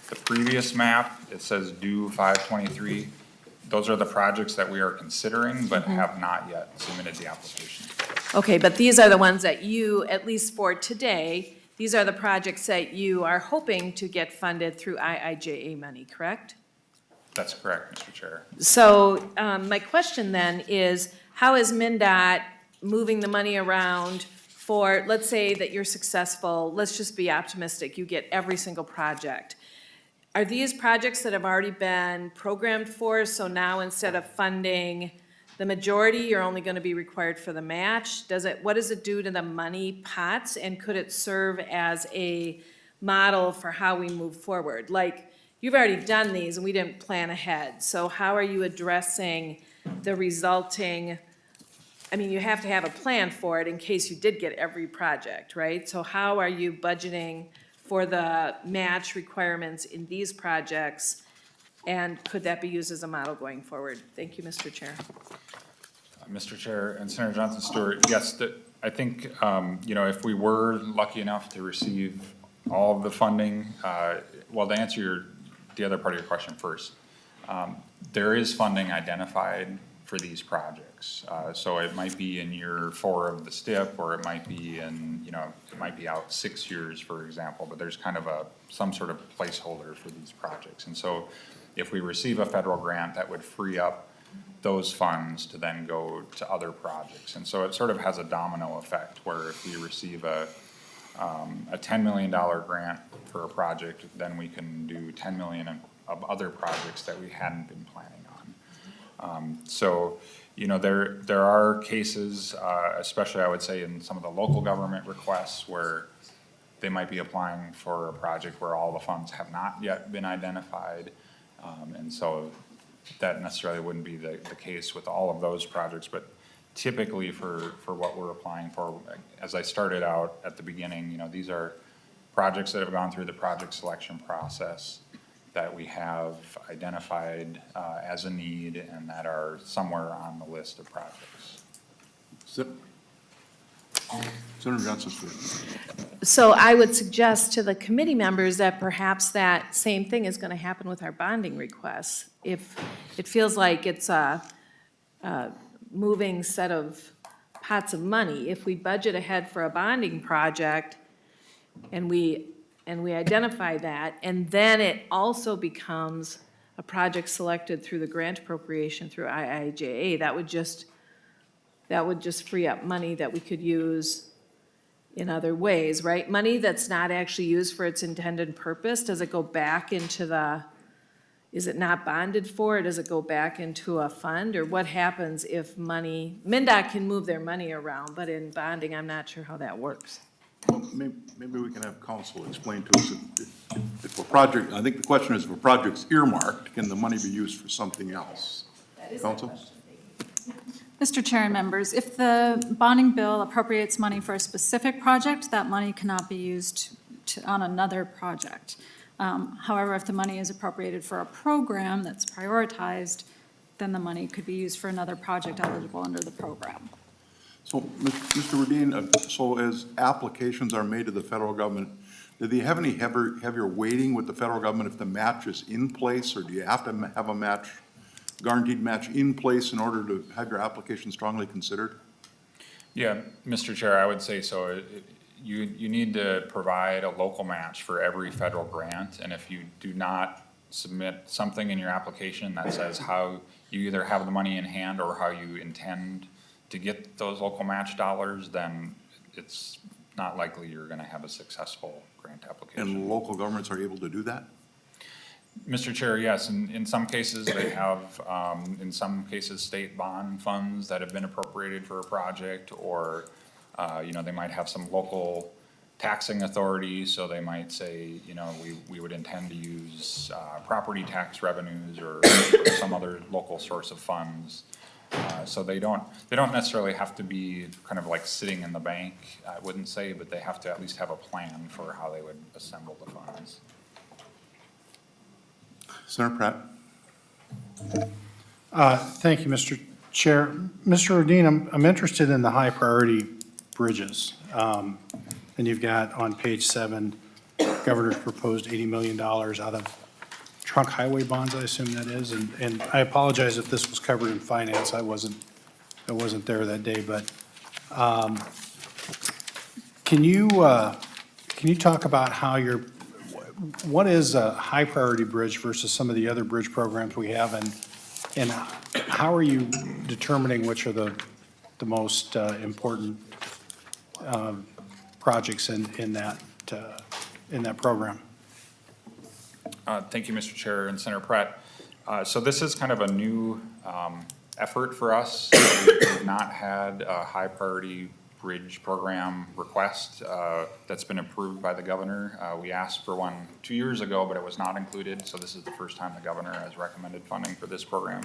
The previous map, it says due 5/23. Those are the projects that we are considering, but have not yet submitted the application. Okay, but these are the ones that you, at least for today, these are the projects that you are hoping to get funded through IIJA money, correct? That's correct, Mr. Chair. So my question then is, how is Mndot moving the money around for, let's say that you're successful, let's just be optimistic, you get every single project. Are these projects that have already been programmed for, so now instead of funding the majority, you're only going to be required for the match? What does it do to the money pots, and could it serve as a model for how we move forward? Like, you've already done these and we didn't plan ahead, so how are you addressing the resulting, I mean, you have to have a plan for it in case you did get every project, right? So how are you budgeting for the match requirements in these projects, and could that be used as a model going forward? Thank you, Mr. Chair. Mr. Chair and Senator Johnson Stewart, yes, I think, if we were lucky enough to receive all of the funding, well, to answer the other part of your question first, there is funding identified for these projects. So it might be in year 4 of the STIP, or it might be in, it might be out 6 years, for example, but there's kind of some sort of placeholder for these projects. And so if we receive a federal grant, that would free up those funds to then go to other projects. And so it sort of has a domino effect, where if we receive a $10 million grant for a project, then we can do 10 million of other projects that we hadn't been planning on. So, there are cases, especially I would say in some of the local government requests, where they might be applying for a project where all the funds have not yet been identified. And so that necessarily wouldn't be the case with all of those projects, but typically for what we're applying for, as I started out at the beginning, these are projects that have gone through the project selection process that we have identified as a need and that are somewhere on the list of projects. Senator Johnson Stewart. So I would suggest to the committee members that perhaps that same thing is going to happen with our bonding requests. If it feels like it's a moving set of pots of money, if we budget ahead for a bonding project and we identify that, and then it also becomes a project selected through the grant appropriation through IIJA, that would just free up money that we could use in other ways, right? Money that's not actually used for its intended purpose, does it go back into is it not bonded for, or does it go back into a fund? Or what happens if Mndot can move their money around, but in bonding, I'm not sure how that works. Well, maybe we can have council explain to us if a project, I think the question is, if a project's earmarked, can the money be used for something else? Council? Mr. Chair and members, if the bonding bill appropriates money for a specific project, that money cannot be used on another project. However, if the money is appropriated for a program that's prioritized, then the money could be used for another project eligible under the program. So, Mr. Rudin, so as applications are made to the federal government, do they have any heavier weighting with the federal government if the match is in place, or do you have to have a match, guaranteed match in place in order to have your application strongly considered? Yeah, Mr. Chair, I would say so. You need to provide a local match for every federal grant, and if you do not submit something in your application that says how you either have the money in hand or how you intend to get those local match dollars, then it's not likely you're gonna have a successful grant application. And local governments are able to do that? Mr. Chair, yes, in some cases they have, in some cases, state bond funds that have been appropriated for a project, or, you know, they might have some local taxing authority, so they might say, you know, we would intend to use, property tax revenues or some other local source of funds. So they don't necessarily have to be kind of like sitting in the bank, I wouldn't say, but they have to at least have a plan for how they would assemble the funds. Senator Pratt? Thank you, Mr. Chair. Mr. Rudin, I'm interested in the high priority bridges. And you've got on page 7, Governor's proposed $80 million out of trunk highway bonds, I assume that is. And I apologize if this was covered in finance. I wasn't there that day, but can you talk about how what is a high priority bridge versus some of the other bridge programs we have, and how are you determining which are the most important projects in that program? Thank you, Mr. Chair and Senator Pratt. So this is kind of a new effort for us. We've not had a high priority bridge program request that's been approved by the governor. We asked for one 2 years ago, but it was not included. So this is the first time the governor has recommended funding for this program.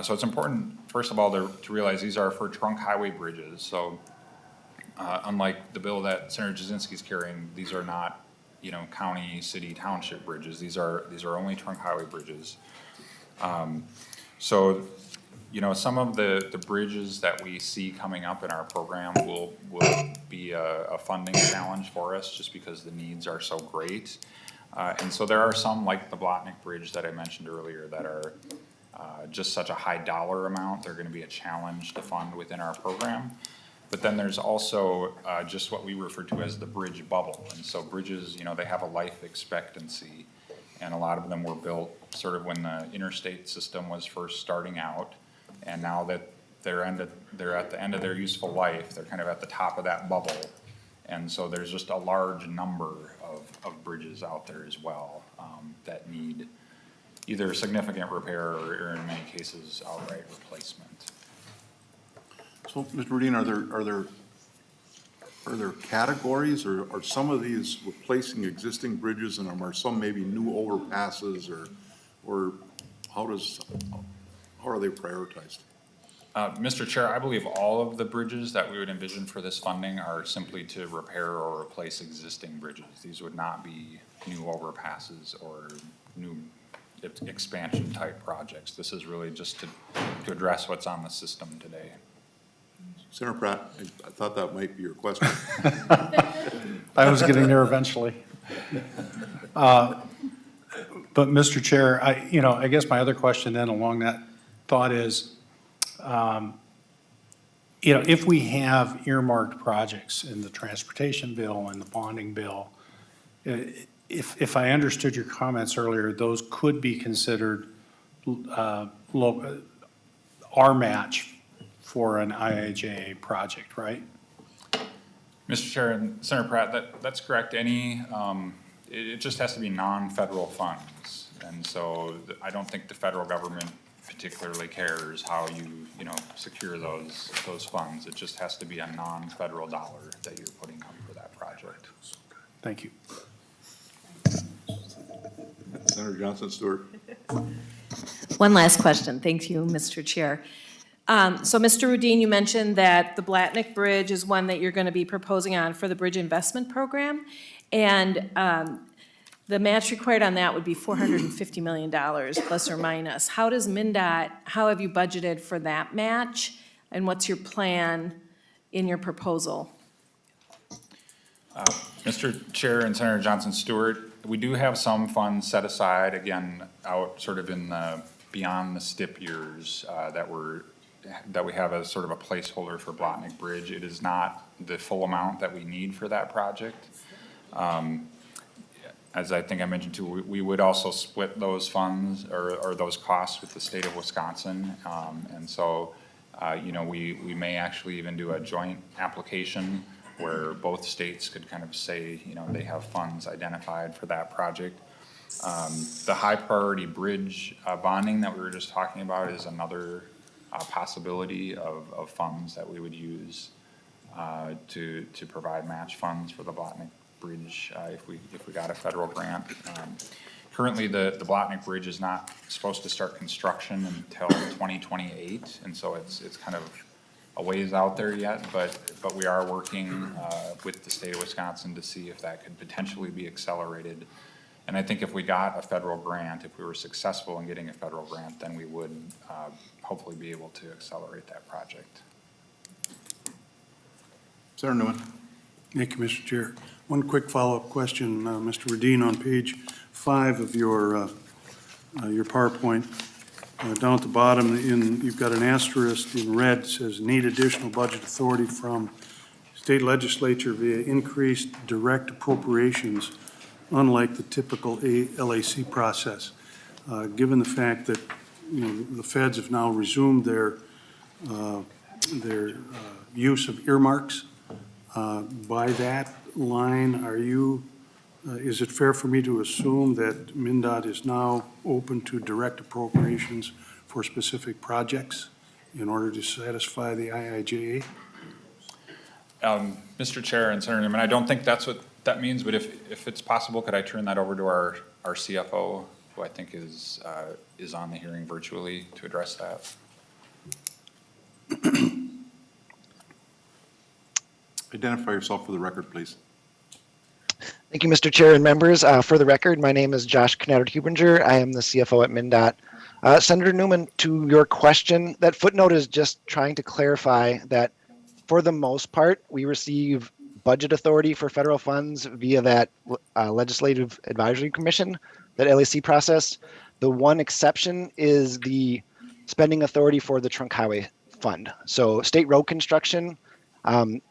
So it's important, first of all, to realize these are for trunk highway bridges. So unlike the bill that Senator Jasinski is carrying, these are not, you know, county, city, township bridges. These are only trunk highway bridges. So, you know, some of the bridges that we see coming up in our program will be a funding challenge for us just because the needs are so great. And so there are some, like the Blotnick Bridge that I mentioned earlier, that are just such a high dollar amount, they're gonna be a challenge to fund within our program. But then there's also just what we refer to as the bridge bubble. And so bridges, you know, they have a life expectancy, and a lot of them were built sort of when the interstate system was first starting out. And now that they're at the end of their useful life, they're kind of at the top of that bubble. And so there's just a large number of bridges out there as well that need either significant repair or in many cases outright replacement. So, Mr. Rudin, are there categories, or are some of these replacing existing bridges, and are some maybe new overpasses, or how are they prioritized? Mr. Chair, I believe all of the bridges that we would envision for this funding are simply to repair or replace existing bridges. These would not be new overpasses or new expansion type projects. This is really just to address what's on the system today. Senator Pratt, I thought that might be your question. I was getting there eventually. But Mr. Chair, I guess my other question then along that thought is, if we have earmarked projects in the transportation bill and the bonding bill, if I understood your comments earlier, those could be considered our match for an IIJA project, right? Mr. Chair and Senator Pratt, that's correct. It just has to be non-federal funds. And so I don't think the federal government particularly cares how you secure those funds. It just has to be a non-federal dollar that you're putting up for that project. Thank you. Senator Johnson Stewart. One last question. Thank you, Mr. Chair. So, Mr. Rudin, you mentioned that the Blotnick Bridge is one that you're going to be proposing on for the Bridge Investment Program. And The match required on that would be $450 million, plus or minus. How does Mndot, how have you budgeted for that match? And what's your plan in your proposal? Mr. Chair and Senator Johnson Stewart, we do have some funds set aside, again, out sort of in the, beyond the STIP years, that we have as sort of a placeholder for Blotnick Bridge. It is not the full amount that we need for that project. As I think I mentioned too, we would also split those funds or those costs with the state of Wisconsin. And so, you know, we may actually even do a joint application where both states could kind of say, you know, they have funds identified for that project. The high priority bridge bonding that we were just talking about is another possibility of funds that we would use to provide match funds for the Blotnick Bridge if we got a federal grant. Currently, the Blotnick Bridge is not supposed to start construction until 2028, and so it's kind of a ways out there yet, but we are working with the state of Wisconsin to see if that could potentially be accelerated. And I think if we got a federal grant, if we were successful in getting a federal grant, then we would hopefully be able to accelerate that project. Senator Newman. Thank you, Mr. Chair. One quick follow-up question, Mr. Radin, on page 5 of your PowerPoint. Down at the bottom, you've got an asterisk in red, says need additional budget authority from state legislature via increased direct appropriations, unlike the typical LAC process. Given the fact that, you know, the feds have now resumed their use of earmarks, by that line, is it fair for me to assume that Mndot is now open to direct appropriations for specific projects in order to satisfy the IIJA? Mr. Chair and Senator Newman, I don't think that's what that means, but if it's possible, could I turn that over to our CFO, who I think is on the hearing virtually, to address that? Identify yourself for the record, please. Thank you, Mr. Chair and members. For the record, my name is Josh Knatter-Hubinger. I am the CFO at Mndot. Senator Newman, to your question, that footnote is just trying to clarify that for the most part, we receive budget authority for federal funds via that Legislative Advisory Commission, that LAC process. The one exception is the spending authority for the Trunk Highway Fund. So state road construction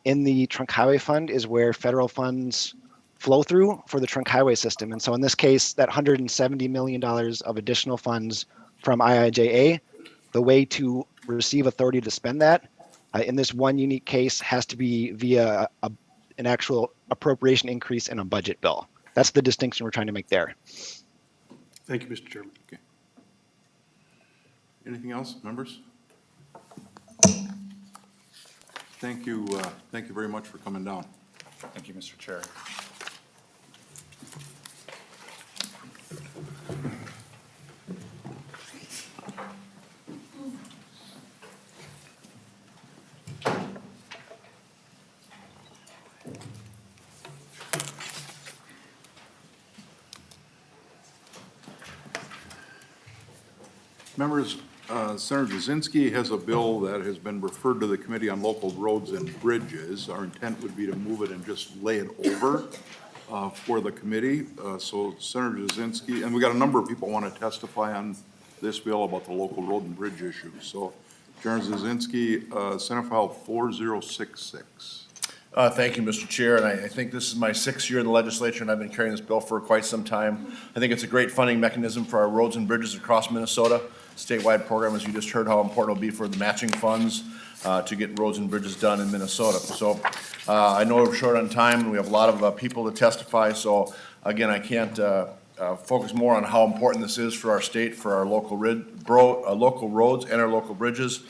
in the Trunk Highway Fund is where federal funds flow through for the trunk highway system. And so in this case, that $170 million of additional funds from IIJA, the way to receive authority to spend that in this one unique case has to be via an actual appropriation increase in a budget bill. That's the distinction we're trying to make there. Thank you, Mr. Chairman. Okay. Anything else, members? Thank you very much for coming down. Thank you, Mr. Chair. Members, Senator Jasinski has a bill that has been referred to the Committee on Local Roads and Bridges. Our intent would be to move it and just lay it over for the committee. So Senator Jasinski, and we got a number of people want to testify on this bill about the local road and bridge issues. So Senator Jasinski, Senate File 4066. Thank you, Mr. Chair, and I think this is my 6th year in the legislature, and I've been carrying this bill for quite some time. I think it's a great funding mechanism for our roads and bridges across Minnesota. Statewide program, as you just heard, how important it'll be for the matching funds to get roads and bridges done in Minnesota. So I know we're short on time, and we have a lot of people to testify, so again, I can't focus more on how important this is for our state, for our local roads and our local bridges.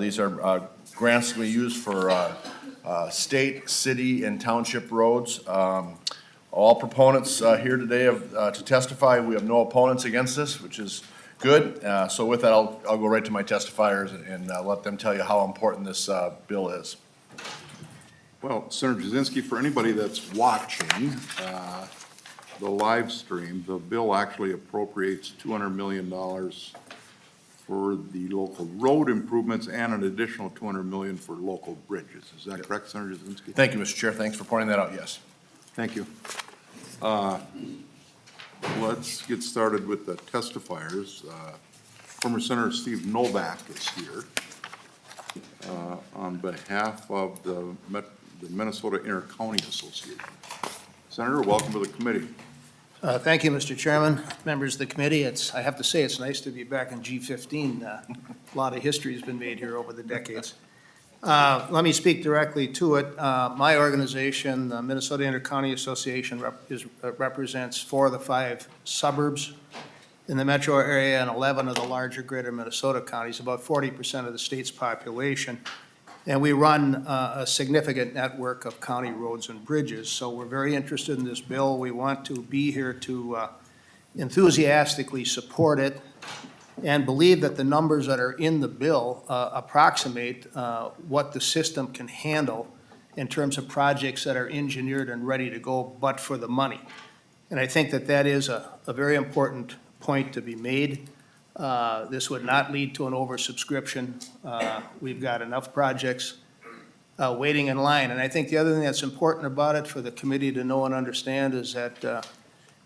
These are grants we use for state, city, and township roads. All proponents here today to testify. We have no opponents against this, which is good. So with that, I'll go right to my testifiers and let them tell you how important this bill is. Well, Senator Jasinski, for anybody that's watching, the live stream, the bill actually appropriates $200 million for the local road improvements and an additional $200 million for local bridges. Is that correct, Senator Jasinski? Thank you, Mr. Chair. Thanks for pointing that out, yes. Thank you. Let's get started with the testifiers. Former Senator Steve Novak is here on behalf of the Minnesota Intercounty Association. Senator, welcome to the committee. Thank you, Mr. Chairman, members of the committee. I have to say, it's nice to be back in G15. A lot of history has been made here over the decades. Let me speak directly to it. My organization, the Minnesota Intercounty Association, represents 4 of the 5 suburbs in the metro area and 11 of the larger greater Minnesota counties, about 40% of the state's population. And we run a significant network of county roads and bridges. So we're very interested in this bill. We want to be here to enthusiastically support it and believe that the numbers that are in the bill approximate what the system can handle in terms of projects that are engineered and ready to go, but for the money. And I think that that is a very important point to be made. This would not lead to an oversubscription. We've got enough projects waiting in line. And I think the other thing that's important about it for the committee to know and understand is that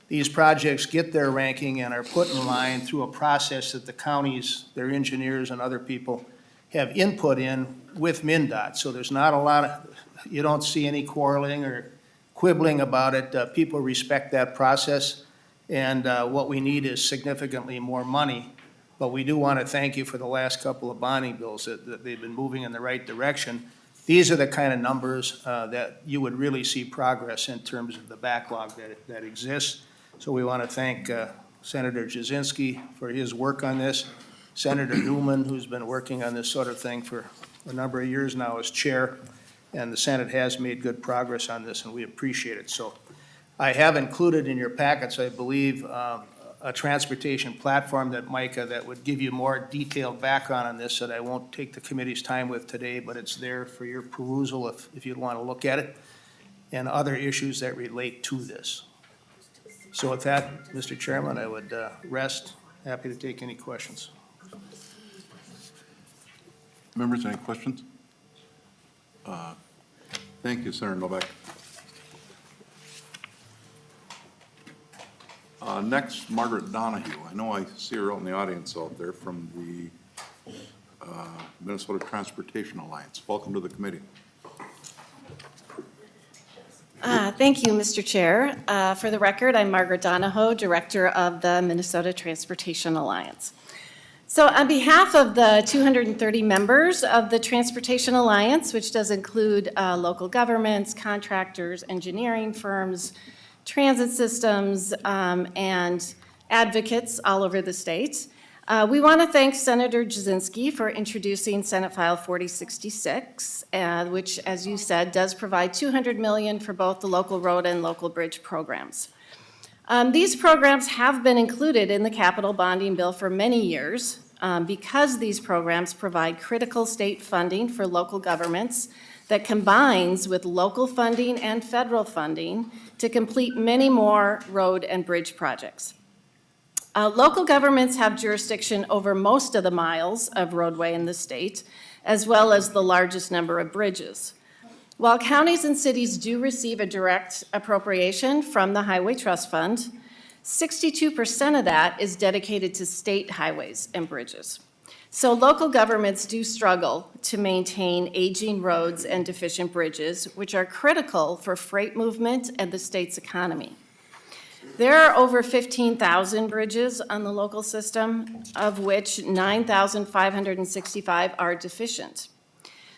these projects get their ranking and are put in line through a process that the counties, their engineers and other people have input in with Mndot. So there's not a lot of, you don't see any quarreling or quibbling about it. People respect that process. And what we need is significantly more money. But we do want to thank you for the last couple of bonding bills that they've been moving in the right direction. These are the kind of numbers that you would really see progress in terms of the backlog that exists. So we want to thank Senator Jasinski for his work on this, Senator Newman, who's been working on this sort of thing for a number of years now as chair, and the Senate has made good progress on this, and we appreciate it. So I have included in your packets, I believe, a transportation platform that would give you more detailed background on this that I won't take the committee's time with today, but it's there for your perusal if you'd want to look at it, and other issues that relate to this. So with that, Mr. Chairman, I would rest. Happy to take any questions. Members, any questions? Thank you, Senator Novak. Next, Margaret Donahoe. I know I see her out in the audience out there from the Minnesota Transportation Alliance. Welcome to the committee. Thank you, Mr. Chair. For the record, I'm Margaret Donahoe, Director of the Minnesota Transportation Alliance. So on behalf of the 230 members of the Transportation Alliance, which does include local governments, contractors, engineering firms, transit systems, and advocates all over the state, we want to thank Senator Jasinski for introducing Senate File 4066, which, as you said, does provide $200 million for both the local road and local bridge programs. These programs have been included in the capital bonding bill for many years because these programs provide critical state funding for local governments that combines with local funding and federal funding to complete many more road and bridge projects. Local governments have jurisdiction over most of the miles of roadway in the state, as well as the largest number of bridges. While counties and cities do receive a direct appropriation from the Highway Trust Fund, 62% of that is dedicated to state highways and bridges. So local governments do struggle to maintain aging roads and deficient bridges, which are critical for freight movement and the state's economy. There are over 15,000 bridges on the local system, of which 9,565 are deficient.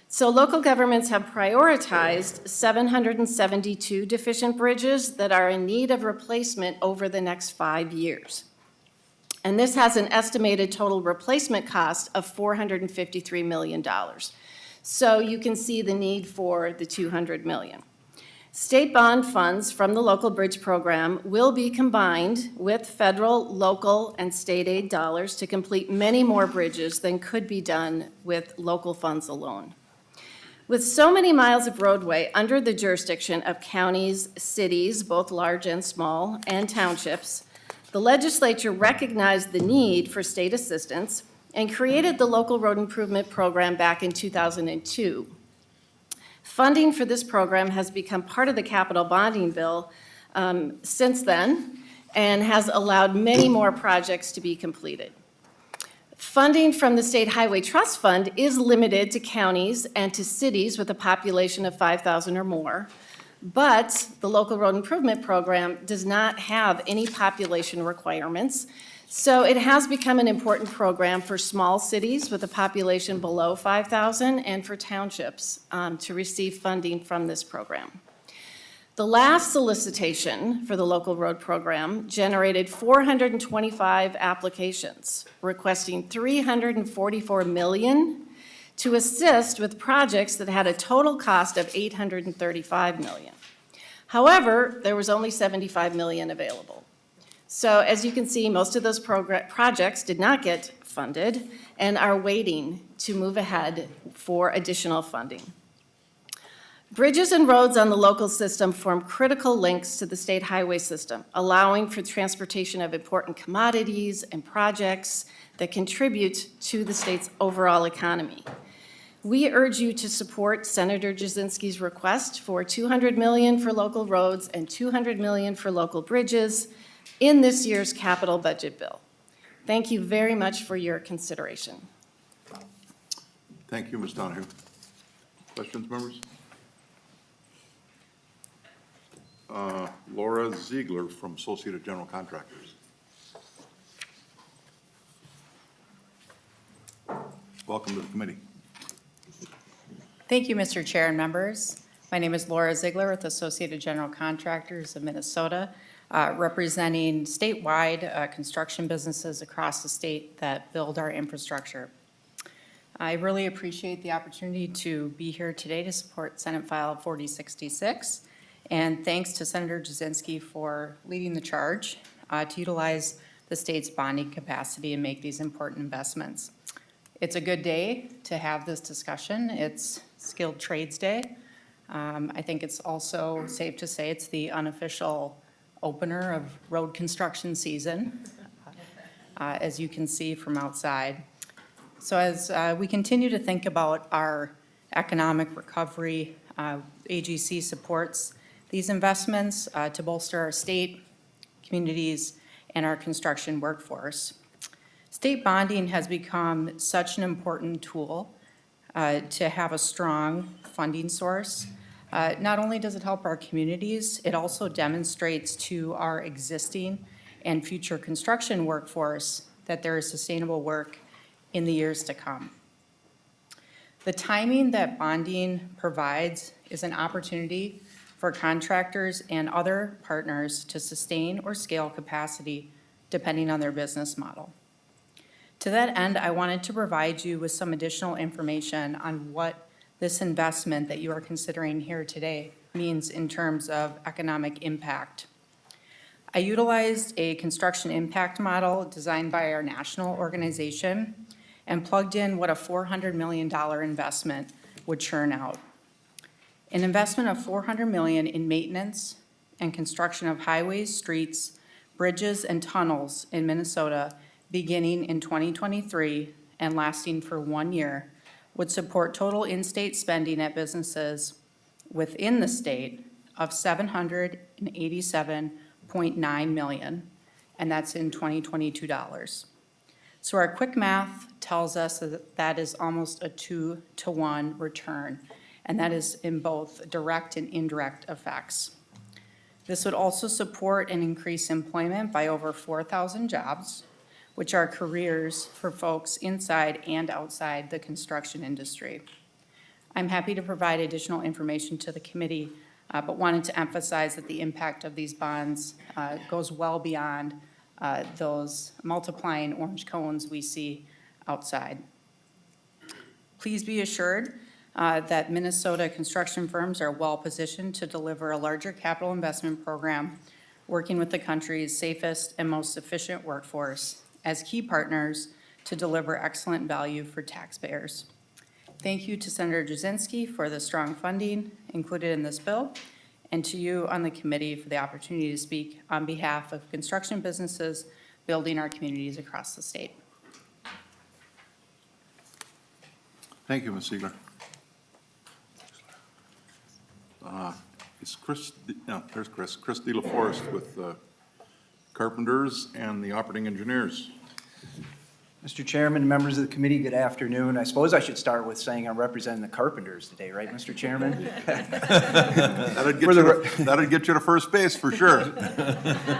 So local governments have prioritized 772 deficient bridges that are in need of replacement over the next 5 years. And this has an estimated total replacement cost of $453 million. So you can see the need for the $200 million. State bond funds from the local bridge program will be combined with federal, local, and state aid dollars to complete many more bridges than could be done with local funds alone. With so many miles of roadway under the jurisdiction of counties, cities, both large and small, and townships, the legislature recognized the need for state assistance and created the Local Road Improvement Program back in 2002. Funding for this program has become part of the capital bonding bill since then and has allowed many more projects to be completed. Funding from the State Highway Trust Fund is limited to counties and to cities with a population of 5,000 or more, but the Local Road Improvement Program does not have any population requirements, so it has become an important program for small cities with a population below 5,000 and for townships to receive funding from this program. The last solicitation for the local road program generated 425 applications, requesting $344 million to assist with projects that had a total cost of $835 million. However, there was only $75 million available. So as you can see, most of those projects did not get funded and are waiting to move ahead for additional funding. Bridges and roads on the local system form critical links to the state highway system, allowing for transportation of important commodities and projects that contribute to the state's overall economy. We urge you to support Senator Jasinski's request for $200 million for local roads and $200 million for local bridges in this year's capital budget bill. Thank you very much for your consideration. Thank you, Ms. Donahoe. Questions, members? Laura Ziegler from Associated General Contractors. Welcome to the committee. Thank you, Mr. Chair and members. My name is Laura Ziegler with Associated General Contractors of Minnesota, representing statewide construction businesses across the state that build our infrastructure. I really appreciate the opportunity to be here today to support Senate File 4066. And thanks to Senator Jasinski for leading the charge to utilize the state's bonding capacity and make these important investments. It's a good day to have this discussion. It's Skilled Trades Day. I think it's also safe to say it's the unofficial opener of road construction season, as you can see from outside. So as we continue to think about our economic recovery, AGC supports these investments to bolster our state, communities, and our construction workforce. State bonding has become such an important tool to have a strong funding source. Not only does it help our communities, it also demonstrates to our existing and future construction workforce that there is sustainable work in the years to come. The timing that bonding provides is an opportunity for contractors and other partners to sustain or scale capacity depending on their business model. To that end, I wanted to provide you with some additional information on what this investment that you are considering here today means in terms of economic impact. I utilized a construction impact model designed by our national organization and plugged in what a $400 million investment would churn out. An investment of $400 million in maintenance and construction of highways, streets, bridges, and tunnels in Minnesota beginning in 2023 and lasting for 1 year would support total in-state spending at businesses within the state of $787.9 million, and that's in 2022 dollars. So our quick math tells us that that is almost a 2-to-1 return, and that is in both direct and indirect effects. This would also support and increase employment by over 4,000 jobs, which are careers for folks inside and outside the construction industry. I'm happy to provide additional information to the committee, but wanted to emphasize that the impact of these bonds goes well beyond those multiplying orange cones we see outside. Please be assured that Minnesota construction firms are well positioned to deliver a larger capital investment program, working with the country's safest and most efficient workforce as key partners to deliver excellent value for taxpayers. Thank you to Senator Jasinski for the strong funding included in this bill, and to you on the committee for the opportunity to speak on behalf of construction businesses building our communities across the state. Thank you, Ms. Ziegler. Is Chris, no, there's Chris De La Forest with Carpenters and the Operating Engineers. Mr. Chairman, members of the committee, good afternoon. I suppose I should start with saying I'm representing the Carpenters today, right, Mr. Chairman? That'd get you to first base for sure.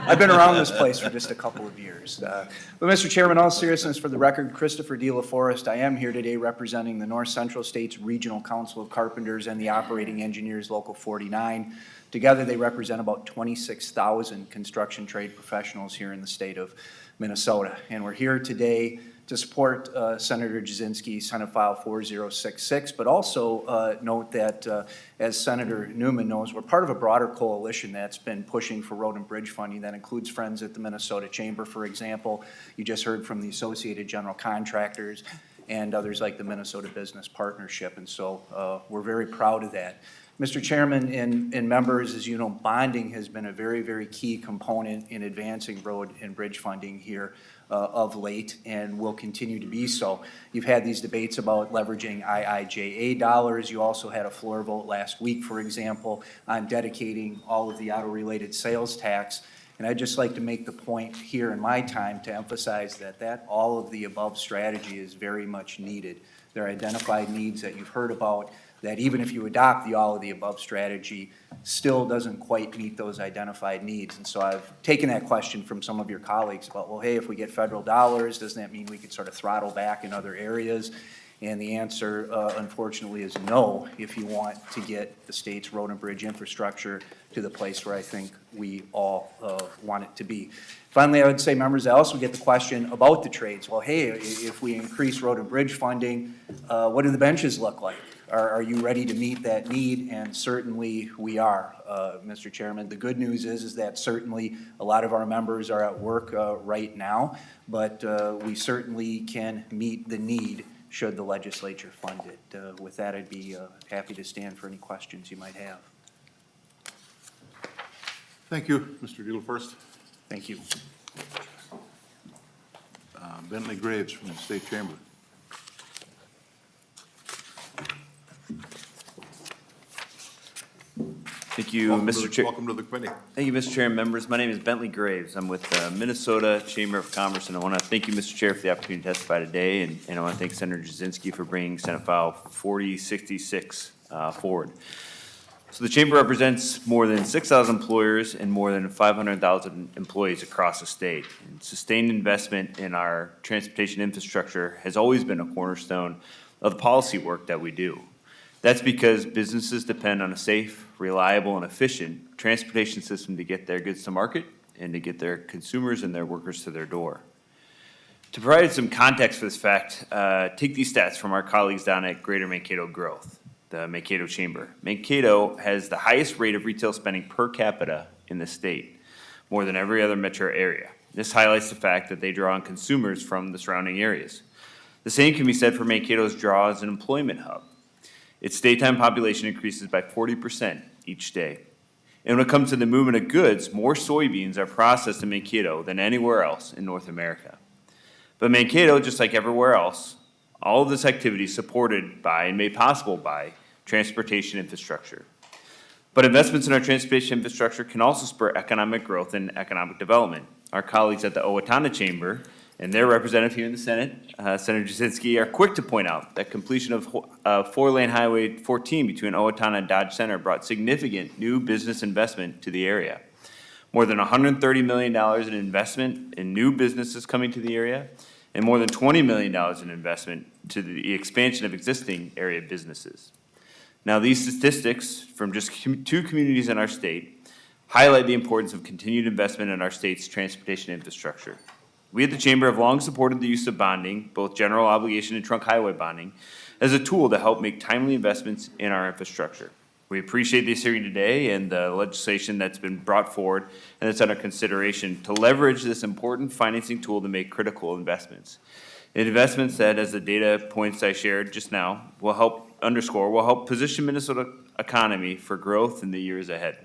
I've been around this place for just a couple of years. But Mr. Chairman, all seriousness, for the record, Christopher De La Forest, I am here today representing the North Central States Regional Council of Carpenters and the Operating Engineers Local 49. Together, they represent about 26,000 construction trade professionals here in the state of Minnesota. And we're here today to support Senator Jasinski's Senate File 4066, but also note that, as Senator Newman knows, we're part of a broader coalition that's been pushing for road and bridge funding that includes friends at the Minnesota Chamber, for example. You just heard from the Associated General Contractors and others like the Minnesota Business Partnership, and so we're very proud of that. Mr. Chairman and members, as you know, bonding has been a very, very key component in advancing road and bridge funding here of late, and will continue to be so. You've had these debates about leveraging IIJA dollars. You also had a floor vote last week, for example, on dedicating all of the auto-related sales tax. And I'd just like to make the point here in my time to emphasize that all of the above strategy is very much needed. There are identified needs that you've heard about that even if you adopt the all of the above strategy, still doesn't quite meet those identified needs. And so I've taken that question from some of your colleagues about, well, hey, if we get federal dollars, doesn't that mean we could sort of throttle back in other areas? And the answer, unfortunately, is no, if you want to get the state's road and bridge infrastructure to the place where I think we all want it to be. Finally, I would say, members, I also get the question about the trades. Well, hey, if we increase road and bridge funding, what do the benches look like? Are you ready to meet that need? And certainly we are, Mr. Chairman. The good news is that certainly a lot of our members are at work right now, but we certainly can meet the need should the legislature fund it. With that, I'd be happy to stand for any questions you might have. Thank you, Mr. De La Forest. Thank you. Bentley Graves from the State Chamber. Thank you, Mr. Chair. Welcome to the committee. Thank you, Mr. Chair and members. My name is Bentley Graves. I'm with the Minnesota Chamber of Commerce, and I want to thank you, Mr. Chair, for the opportunity to testify today, and I want to thank Senator Jasinski for bringing Senate File 4066 forward. So the Chamber represents more than 6,000 employers and more than 500,000 employees across the state. And sustained investment in our transportation infrastructure has always been a cornerstone of the policy work that we do. That's because businesses depend on a safe, reliable, and efficient transportation system to get their goods to market and to get their consumers and their workers to their door. To provide some context for this fact, take these stats from our colleagues down at Greater Mankato Growth, the Mankato Chamber. Mankato has the highest rate of retail spending per capita in the state, more than every other metro area. This highlights the fact that they draw on consumers from the surrounding areas. The same can be said for Mankato's draw as an employment hub. Its daytime population increases by 40% each day. And when it comes to the movement of goods, more soybeans are processed in Mankato than anywhere else in North America. But Mankato, just like everywhere else, all of this activity is supported by and made possible by transportation infrastructure. But investments in our transportation infrastructure can also spur economic growth and economic development. Our colleagues at the Owatonna Chamber and their representative here in the Senate, Senator Jasinski, are quick to point out that completion of four-lane Highway 14 between Owatonna and Dodge Center brought significant new business investment to the area. More than $130 million in investment in new businesses coming to the area, and more than $20 million in investment to the expansion of existing area businesses. Now, these statistics from just two communities in our state highlight the importance of continued investment in our state's transportation infrastructure. We at the Chamber have long supported the use of bonding, both general obligation and trunk highway bonding, as a tool to help make timely investments in our infrastructure. We appreciate this hearing today and the legislation that's been brought forward and that's under consideration to leverage this important financing tool to make critical investments. Investments that, as the data points I shared just now, will help position Minnesota economy for growth in the years ahead.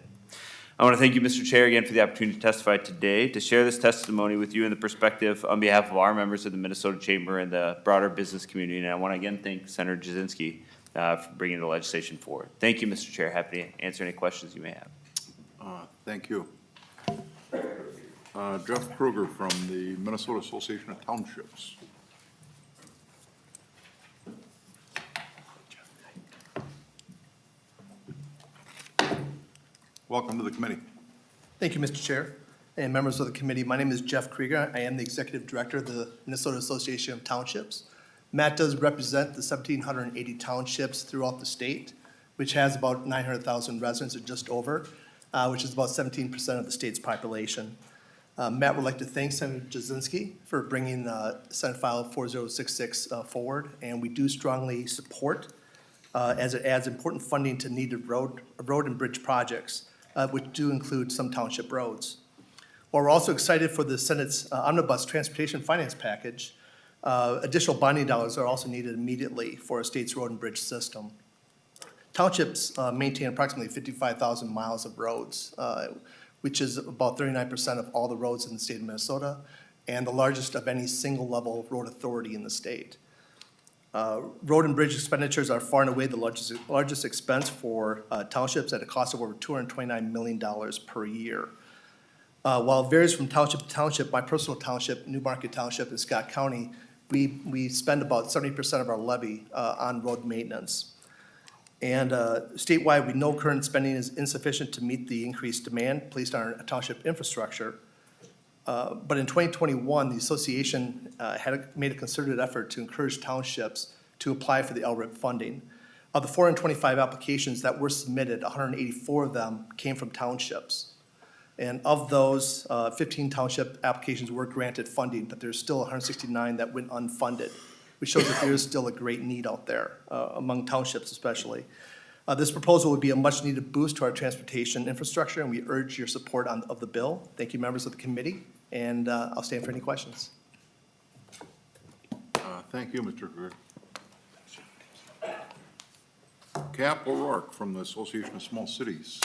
I want to thank you, Mr. Chair, again for the opportunity to testify today, to share this testimony with you and the perspective on behalf of our members of the Minnesota Chamber and the broader business community. And I want to again thank Senator Jasinski for bringing the legislation forward. Thank you, Mr. Chair. Happy to answer any questions you may have. Thank you. Jeff Kruger from the Minnesota Association of Townships. Welcome to the committee. Thank you, Mr. Chair and members of the committee. My name is Jeff Krieger. I am the Executive Director of the Minnesota Association of Townships. Matt does represent the 1,780 townships throughout the state, which has about 900,000 residents or just over, which is about 17% of the state's population. Matt would like to thank Senator Jasinski for bringing Senate File 4066 forward, and we do strongly support as it adds important funding to needed road and bridge projects, which do include some township roads. While we're also excited for the Senate's omnibus transportation finance package, additional bonding dollars are also needed immediately for a state's road and bridge system. Townships maintain approximately 55,000 miles of roads, which is about 39% of all the roads in the state of Minnesota, and the largest of any single level road authority in the state. Road and bridge expenditures are far and away the largest expense for townships at a cost of over $229 million per year. While it varies from township to township, my personal township, New Market Township in Scott County, we spend about 70% of our levy on road maintenance. And statewide, we know current spending is insufficient to meet the increased demand placed on our township infrastructure. But in 2021, the association made a concerted effort to encourage townships to apply for the LRIP funding. Of the 425 applications that were submitted, 184 of them came from townships. And of those, 15 township applications were granted funding, but there's still 169 that went unfunded, which shows that there is still a great need out there, among townships especially. This proposal would be a much-needed boost to our transportation infrastructure, and we urge your support of the bill. Thank you, members of the committee, and I'll stand for any questions. Thank you, Mr. Kruger. Cap O'Rourke from the Association of Small Cities.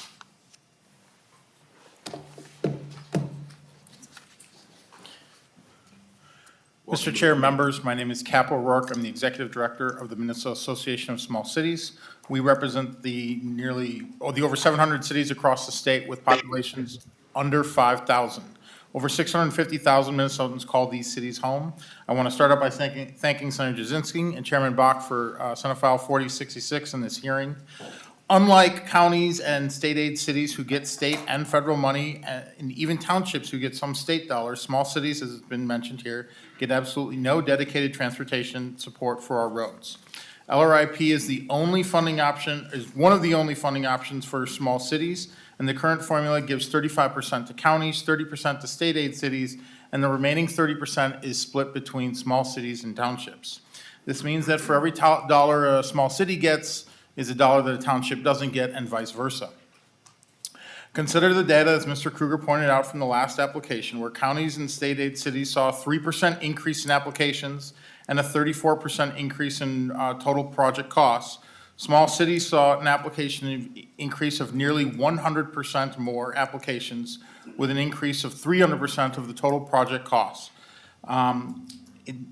Mr. Chair, members, my name is Cap O'Rourke. I'm the Executive Director of the Minnesota Association of Small Cities. We represent the over 700 cities across the state with populations under 5,000. Over 650,000 Minnesotans call these cities home. I want to start out by thanking Senator Jasinski and Chairman Bakk for Senate File 4066 in this hearing. Unlike counties and state aid cities who get state and federal money, and even townships who get some state dollars, small cities, as has been mentioned here, get absolutely no dedicated transportation support for our roads. LRIP is the only funding option, is one of the only funding options for small cities, and the current formula gives 35% to counties, 30% to state aid cities, and the remaining 30% is split between small cities and townships. This means that for every dollar a small city gets is a dollar that a township doesn't get, and vice versa. Consider the data, as Mr. Kruger pointed out from the last application, where counties and state aid cities saw a 3% increase in applications and a 34% increase in total project costs. Small cities saw an application increase of nearly 100% more applications, with an increase of 300% of the total project costs.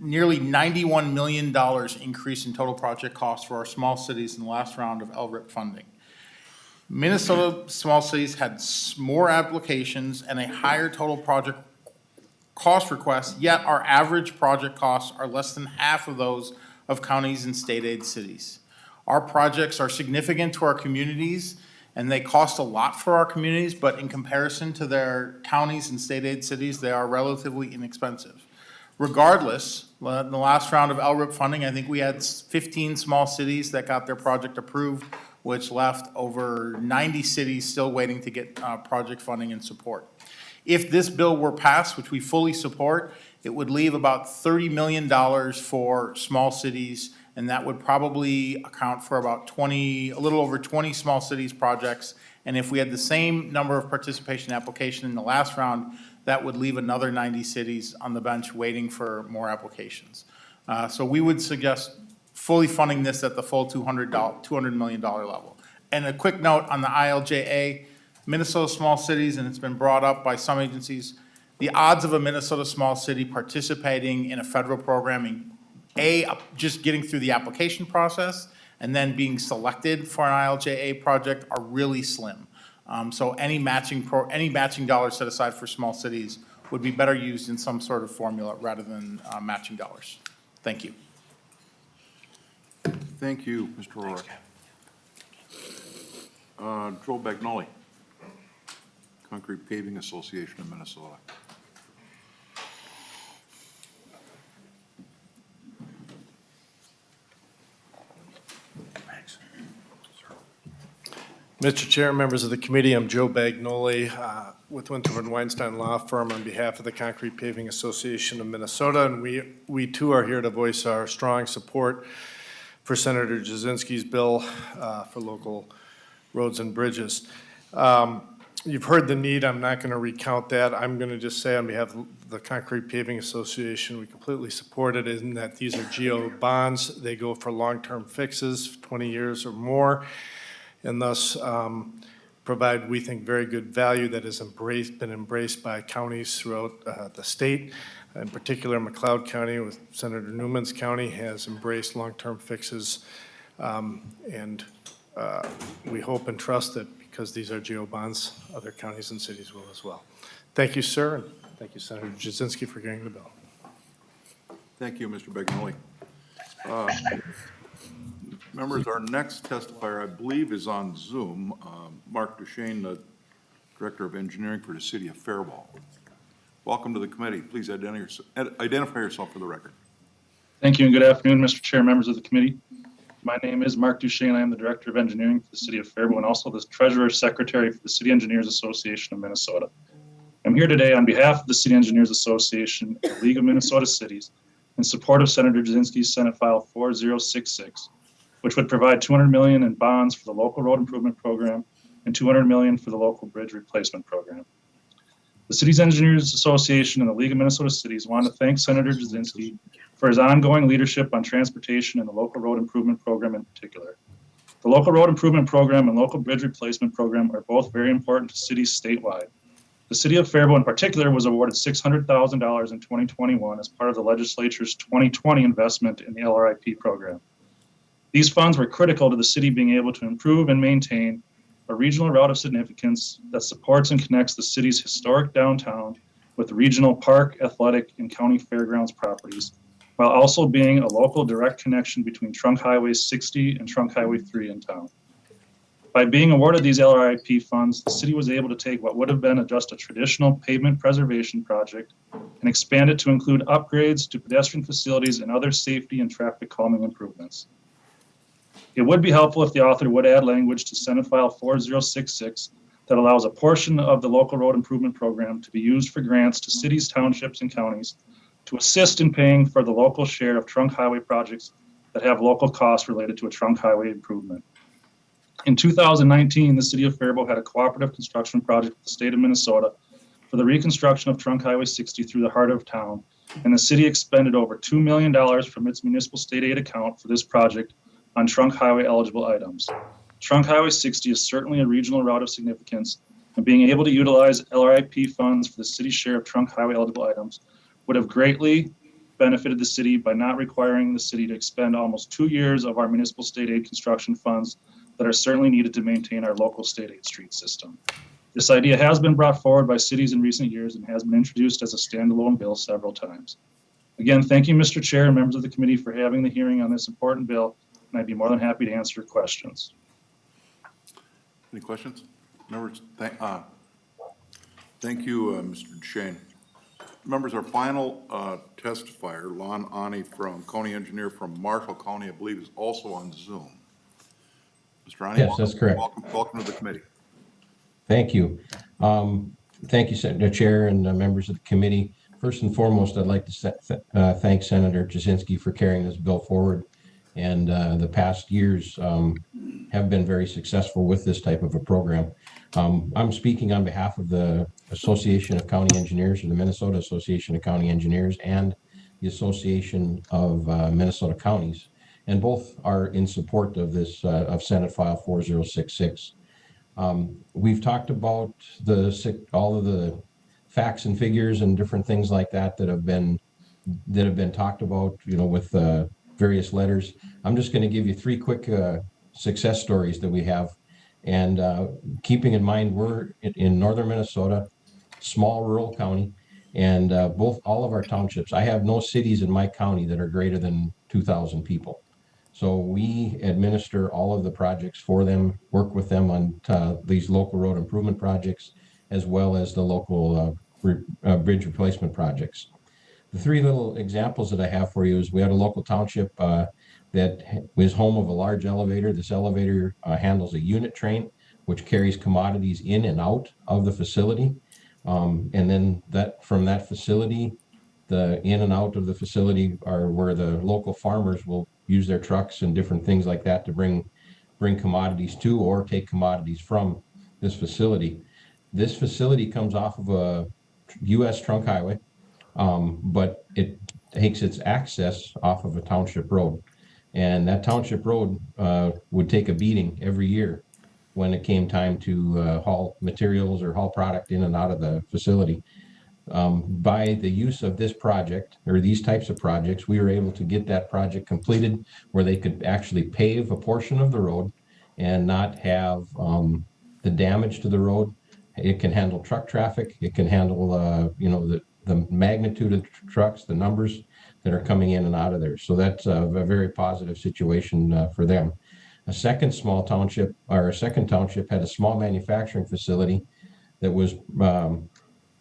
Nearly $91 million increase in total project costs for our small cities in the last round of LRIP funding. Minnesota small cities had more applications and a higher total project cost request, yet our average project costs are less than half of those of counties and state aid cities. Our projects are significant to our communities, and they cost a lot for our communities, but in comparison to their counties and state aid cities, they are relatively inexpensive. Regardless, in the last round of LRIP funding, I think we had 15 small cities that got their project approved, which left over 90 cities still waiting to get project funding and support. If this bill were passed, which we fully support, it would leave about $30 million for small cities, and that would probably account for about a little over 20 small cities projects. And if we had the same number of participation applications in the last round, that would leave another 90 cities on the bench waiting for more applications. So we would suggest fully funding this at the full $200 million level. And a quick note on the IIJA, Minnesota small cities, and it's been brought up by some agencies, the odds of a Minnesota small city participating in a federal program, just getting through the application process and then being selected for an IIJA project are really slim. So any matching dollars set aside for small cities would be better used in some sort of formula rather than matching dollars. Thank you. Thank you, Mr. Rourke. Joe Bagnoli, Concrete Paving Association of Minnesota. Mr. Chair, members of the committee, I'm Joe Bagnoli with Winthrop and Weinstein Law Firm on behalf of the Concrete Paving Association of Minnesota, and we too are here to voice our strong support for Senator Jasinski's bill for local roads and bridges. You've heard the need. I'm not going to recount that. I'm going to just say on behalf of the Concrete Paving Association, we completely support it in that these are GO bonds. They go for long-term fixes, 20 years or more, and thus provide, we think, very good value that has been embraced by counties throughout the state. In particular, McLeod County with Senator Newman's county has embraced long-term fixes. And we hope and trust that because these are GO bonds, other counties and cities will as well. Thank you, sir, and thank you, Senator Jasinski, for getting the bill. Thank you, Mr. Bagnoli. Members, our next testifier, I believe, is on Zoom. Mark Duchesne, the Director of Engineering for the City of Faribault. Welcome to the committee. Please identify yourself for the record. Thank you and good afternoon, Mr. Chair, members of the committee. My name is Mark Duchesne. I am the Director of Engineering for the City of Faribault and also the Treasurer Secretary for the City Engineers Association of Minnesota. I'm here today on behalf of the City Engineers Association and the League of Minnesota Cities in support of Senator Jasinski's Senate File 4066, which would provide $200 million in bonds for the local road improvement program and $200 million for the local bridge replacement program. The Cities Engineers Association and the League of Minnesota Cities want to thank Senator Jasinski for his ongoing leadership on transportation and the local road improvement program in particular. The local road improvement program and local bridge replacement program are both very important to cities statewide. The City of Faribault in particular was awarded $600,000 in 2021 as part of the Legislature's 2020 investment in the LRIP program. These funds were critical to the city being able to improve and maintain a regional route of significance that supports and connects the city's historic downtown with regional park, athletic, and county fairgrounds properties, while also being a local direct connection between Trunk Highway 60 and Trunk Highway 3 in town. By being awarded these LRIP funds, the city was able to take what would have been just a traditional pavement preservation project and expand it to include upgrades to pedestrian facilities and other safety and traffic calming improvements. It would be helpful if the author would add language to Senate File 4066 that allows a portion of the local road improvement program to be used for grants to cities, townships, and counties to assist in paying for the local share of trunk highway projects that have local costs related to a trunk highway improvement. In 2019, the City of Faribault had a cooperative construction project with the state of Minnesota for the reconstruction of Trunk Highway 60 through the heart of town, and the city expended over $2 million from its municipal state aid account for this project on trunk highway eligible items. Trunk Highway 60 is certainly a regional route of significance, and being able to utilize LRIP funds for the city's share of trunk highway eligible items would have greatly benefited the city by not requiring the city to expend almost 2 years of our municipal state aid construction funds that are certainly needed to maintain our local state aid street system. This idea has been brought forward by cities in recent years and has been introduced as a standalone bill several times. Again, thank you, Mr. Chair and members of the committee for having the hearing on this important bill, and I'd be more than happy to answer your questions. Any questions? Members, thank you, Mr. Duchesne. Members, our final testifier, Lon Ani from County Engineer from Marshall County, I believe is also on Zoom. Mr. Ani? Yes, that's correct. Welcome to the committee. Thank you. Thank you, Senator Chair and members of the committee. First and foremost, I'd like to thank Senator Jasinski for carrying this bill forward. And the past years have been very successful with this type of a program. I'm speaking on behalf of the Association of County Engineers, or the Minnesota Association of County Engineers, and the Association of Minnesota Counties. And both are in support of this, of Senate File 4066. We've talked about all of the facts and figures and different things like that that have been talked about, with various letters. I'm just going to give you 3 quick success stories that we have. And keeping in mind, we're in northern Minnesota, small rural county, and all of our townships, I have no cities in my county that are greater than 2,000 people. So we administer all of the projects for them, work with them on these local road improvement projects, as well as the local bridge replacement projects. The 3 little examples that I have for you is we had a local township that was home of a large elevator. This elevator handles a unit train, which carries commodities in and out of the facility. And then from that facility, the in and out of the facility are where the local farmers will use their trucks and different things like that to bring commodities to or take commodities from this facility. This facility comes off of a U.S. trunk highway, but it takes its access off of a township road. And that township road would take a beating every year when it came time to haul materials or haul product in and out of the facility. By the use of this project or these types of projects, we were able to get that project completed where they could actually pave a portion of the road and not have the damage to the road. It can handle truck traffic. It can handle, the magnitude of trucks, the numbers that are coming in and out of there. So that's a very positive situation for them. A second township had a small manufacturing facility that was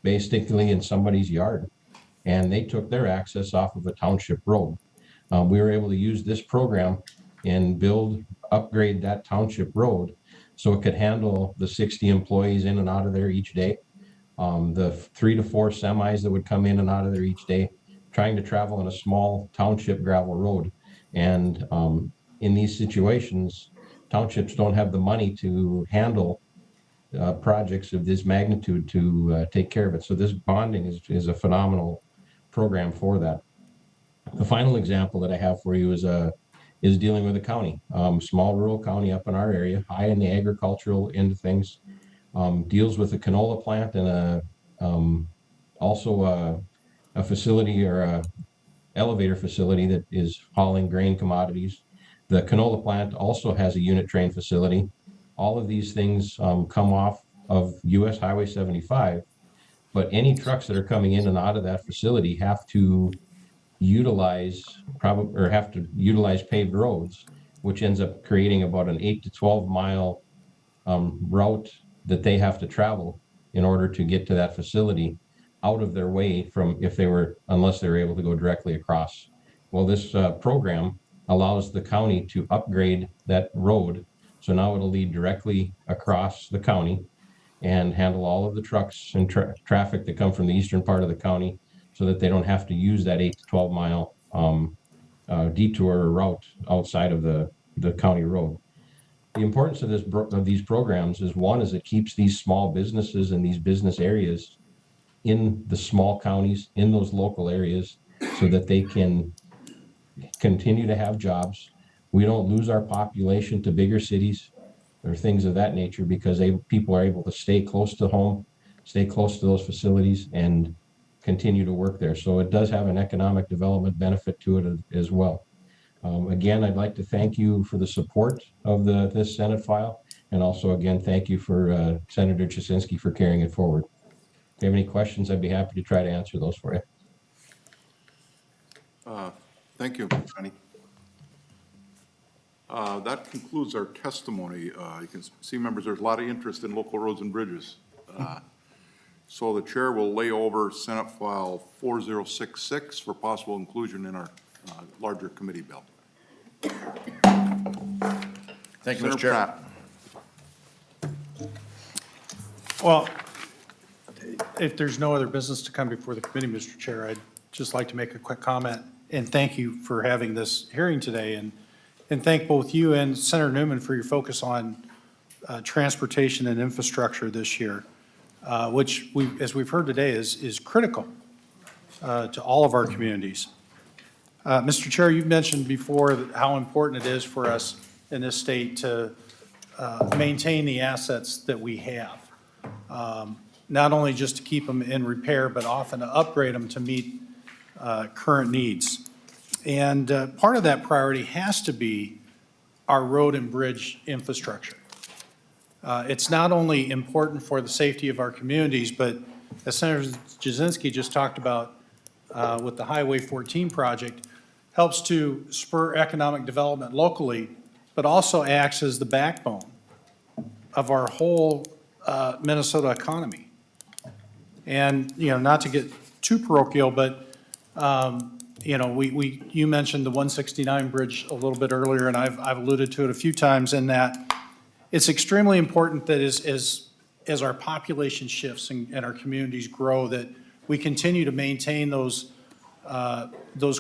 basically in somebody's yard, and they took their access off of a township road. We were able to use this program and upgrade that township road so it could handle the 60 employees in and out of there each day, the 3 to 4 semis that would come in and out of there each day, trying to travel on a small township gravel road. And in these situations, townships don't have the money to handle projects of this magnitude to take care of it. So this bonding is a phenomenal program for that. The final example that I have for you is dealing with a county, small rural county up in our area, high in the agricultural end of things, deals with a canola plant and also a facility or a elevator facility that is hauling grain commodities. The canola plant also has a unit train facility. All of these things come off of US Highway 75, but any trucks that are coming in and out of that facility have to utilize paved roads, which ends up creating about an 8 to 12 mile route that they have to travel in order to get to that facility out of their way unless they were able to go directly across. Well, this program allows the county to upgrade that road. So now it'll lead directly across the county and handle all of the trucks and traffic that come from the eastern part of the county so that they don't have to use that 8 to 12 mile detour or route outside of the county road. The importance of these programs is, one, is it keeps these small businesses and these business areas in the small counties, in those local areas, so that they can continue to have jobs. We don't lose our population to bigger cities or things of that nature because people are able to stay close to home, stay close to those facilities, and continue to work there. So it does have an economic development benefit to it as well. Again, I'd like to thank you for the support of this Senate file, and also again, thank you for Senator Jasinski for carrying it forward. If you have any questions, I'd be happy to try to answer those for you. Thank you, Johnny. That concludes our testimony. You can see, members, there's a lot of interest in local roads and bridges. So the chair will lay over Senate File 4066 for possible inclusion in our larger committee bill. Thank you, Mr. Chair. Well, if there's no other business to come before the committee, Mr. Chair, I'd just like to make a quick comment and thank you for having this hearing today, and thank both you and Senator Newman for your focus on transportation and infrastructure this year, which as we've heard today is critical to all of our communities. Mr. Chair, you've mentioned before how important it is for us in this state to maintain the assets that we have. Not only just to keep them in repair, but often to upgrade them to meet current needs. And part of that priority has to be our road and bridge infrastructure. It's not only important for the safety of our communities, but as Senator Jasinski just talked about with the Highway 14 project, helps to spur economic development locally, but also acts as the backbone of our whole Minnesota economy. And, you know, not to get too parochial, but, you know, you mentioned the 169 bridge a little bit earlier, and I've alluded to it a few times in that it's extremely important that as our population shifts and our communities grow, that we continue to maintain those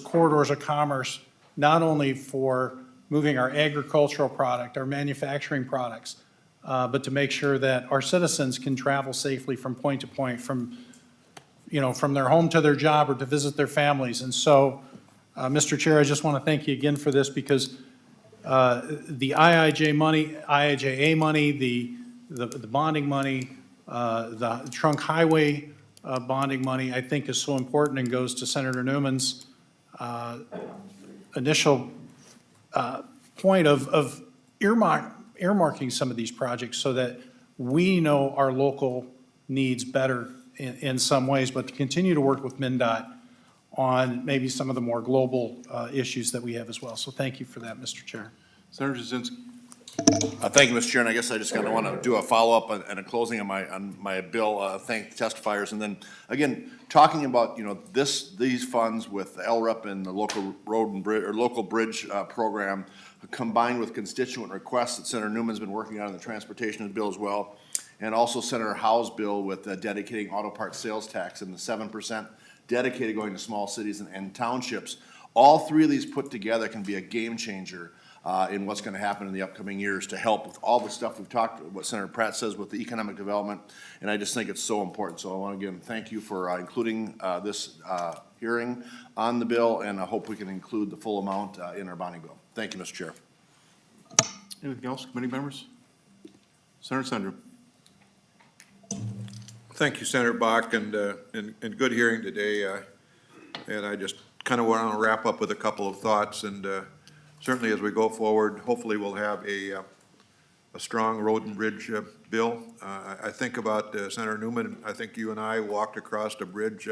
corridors of commerce, not only for moving our agricultural product, our manufacturing products, but to make sure that our citizens can travel safely from point to point, from their home to their job or to visit their families. And so, Mr. Chair, I just want to thank you again for this, because the IIJA money, the bonding money, the trunk highway bonding money, I think is so important and goes to Senator Newman's initial point of earmarking some of these projects so that we know our local needs better in some ways, but to continue to work with Mndot on maybe some of the more global issues that we have as well. So thank you for that, Mr. Chair. Senator Jasinski. Thank you, Mr. Chair, and I guess I just kind of want to do a follow-up and a closing on my bill, thank the testifiers, and then, again, talking about, these funds with the LREP and the local road and bridge, or local bridge program, combined with constituent requests that Senator Newman's been working on in the transportation bill as well, and also Senator Howe's bill with dedicating auto parts sales tax and the 7% dedicated going to small cities and townships. All three of these put together can be a game changer in what's going to happen in the upcoming years to help with all the stuff we've talked, what Senator Pratt says with the economic development, and I just think it's so important. So I want to again thank you for including this hearing on the bill, and I hope we can include the full amount in our bonding bill. Thank you, Mr. Chair. Anything else, committee members? Senator Sandro. Thank you, Senator Bakk, and good hearing today. And I just kind of want to wrap up with a couple of thoughts, and certainly as we go forward, hopefully we'll have a strong road and bridge bill. I think about Senator Newman. I think you and I walked across a bridge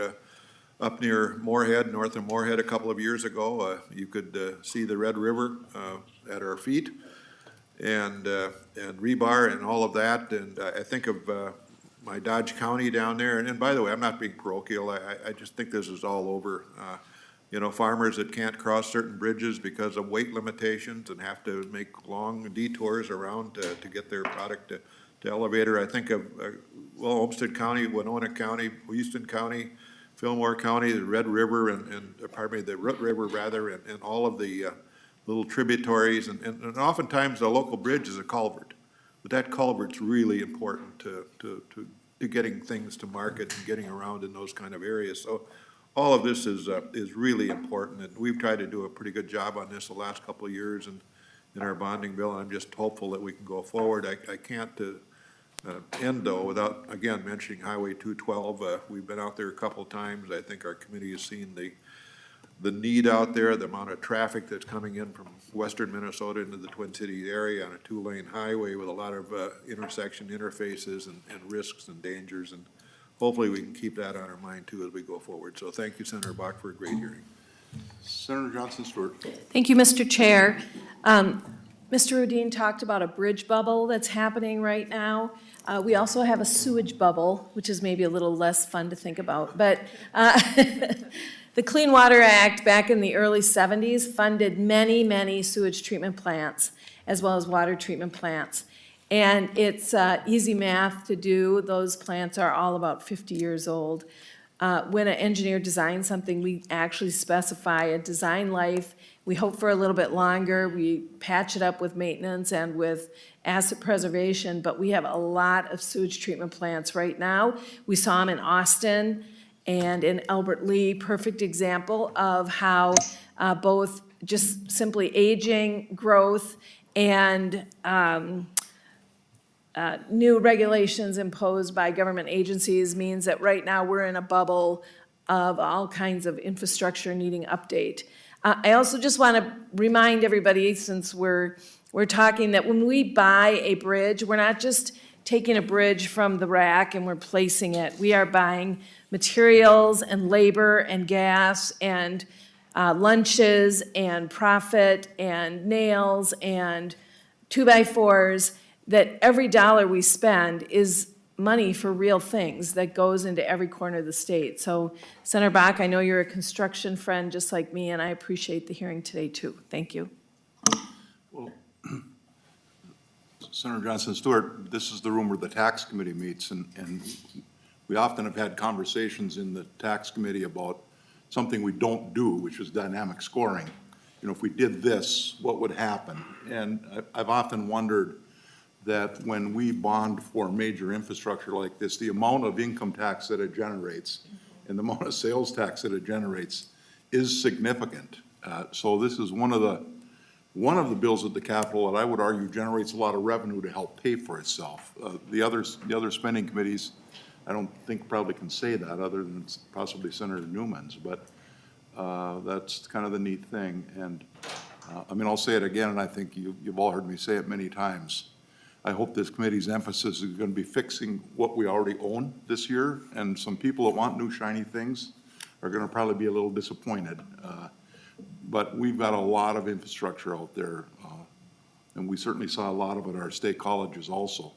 up near Moorhead, north of Moorhead, a couple of years ago. You could see the Red River at our feet, and rebar and all of that. And I think of my Dodge County down there. And by the way, I'm not being parochial. I just think this is all over. Farmers that can't cross certain bridges because of weight limitations and have to make long detours around to get their product to elevator. I think of, Olmsted County, Winona County, Houston County, Fillmore County, the Red River, the Root River rather, and all of the little tributaries. And oftentimes the local bridge is a culvert. But that culvert's really important to getting things to market and getting around in those kind of areas. So all of this is really important, and we've tried to do a pretty good job on this the last couple of years in our bonding bill, and I'm just hopeful that we can go forward. I can't end, though, without, again, mentioning Highway 212. We've been out there a couple of times. I think our committee has seen the need out there, the amount of traffic that's coming in from western Minnesota into the Twin Cities area on a two-lane highway with a lot of intersection interfaces and risks and dangers, and hopefully we can keep that on our mind too as we go forward. So thank you, Senator Bakk, for a great hearing. Senator Johnson-Stewart. Thank you, Mr. Chair. Mr. Rudin talked about a bridge bubble that's happening right now. We also have a sewage bubble, which is maybe a little less fun to think about. But the Clean Water Act back in the early 70s funded many, many sewage treatment plants as well as water treatment plants. And it's easy math to do. Those plants are all about 50 years old. When an engineer designs something, we actually specify a design life. We hope for a little bit longer. We patch it up with maintenance and with asset preservation, but we have a lot of sewage treatment plants right now. We saw them in Austin and in Albertville, perfect example of how both just simply aging, growth, and new regulations imposed by government agencies means that right now we're in a bubble of all kinds of infrastructure needing update. I also just want to remind everybody, since we're talking, that when we buy a bridge, we're not just taking a bridge from the rack and we're placing it. We are buying materials and labor and gas and lunches and profit and nails and 2x4s, that every dollar we spend is money for real things that goes into every corner of the state. So Senator Bakk, I know you're a construction friend just like me, and I appreciate the hearing today too. Thank you. Senator Johnson Stewart, this is the room where the tax committee meets, and we often have had conversations in the tax committee about something we don't do, which is dynamic scoring. You know, if we did this, what would happen? And I've often wondered that when we bond for major infrastructure like this, the amount of income tax that it generates and the amount of sales tax that it generates is significant. So this is one of the bills at the Capitol that I would argue generates a lot of revenue to help pay for itself. The other spending committees, I don't think probably can say that, other than possibly Senator Newman's, but that's kind of the neat thing. And I mean, I'll say it again, and I think you've all heard me say it many times. I hope this committee's emphasis is going to be fixing what we already own this year, and some people that want new shiny things are going to probably be a little disappointed. But we've got a lot of infrastructure out there, and we certainly saw a lot of it at our state colleges also,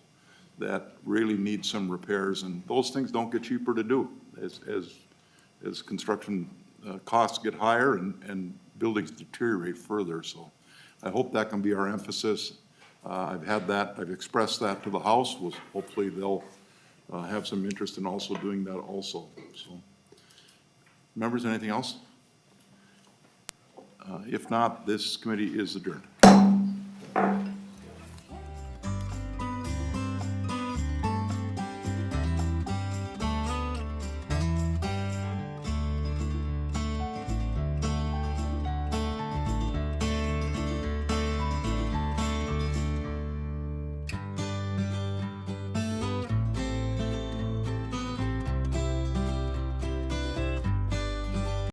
that really need some repairs, and those things don't get cheaper to do as construction costs get higher and buildings deteriorate further. So I hope that can be our emphasis. I've expressed that to the House. Hopefully they'll have some interest in also doing that also. So, members, anything else? If not, this committee is adjourned.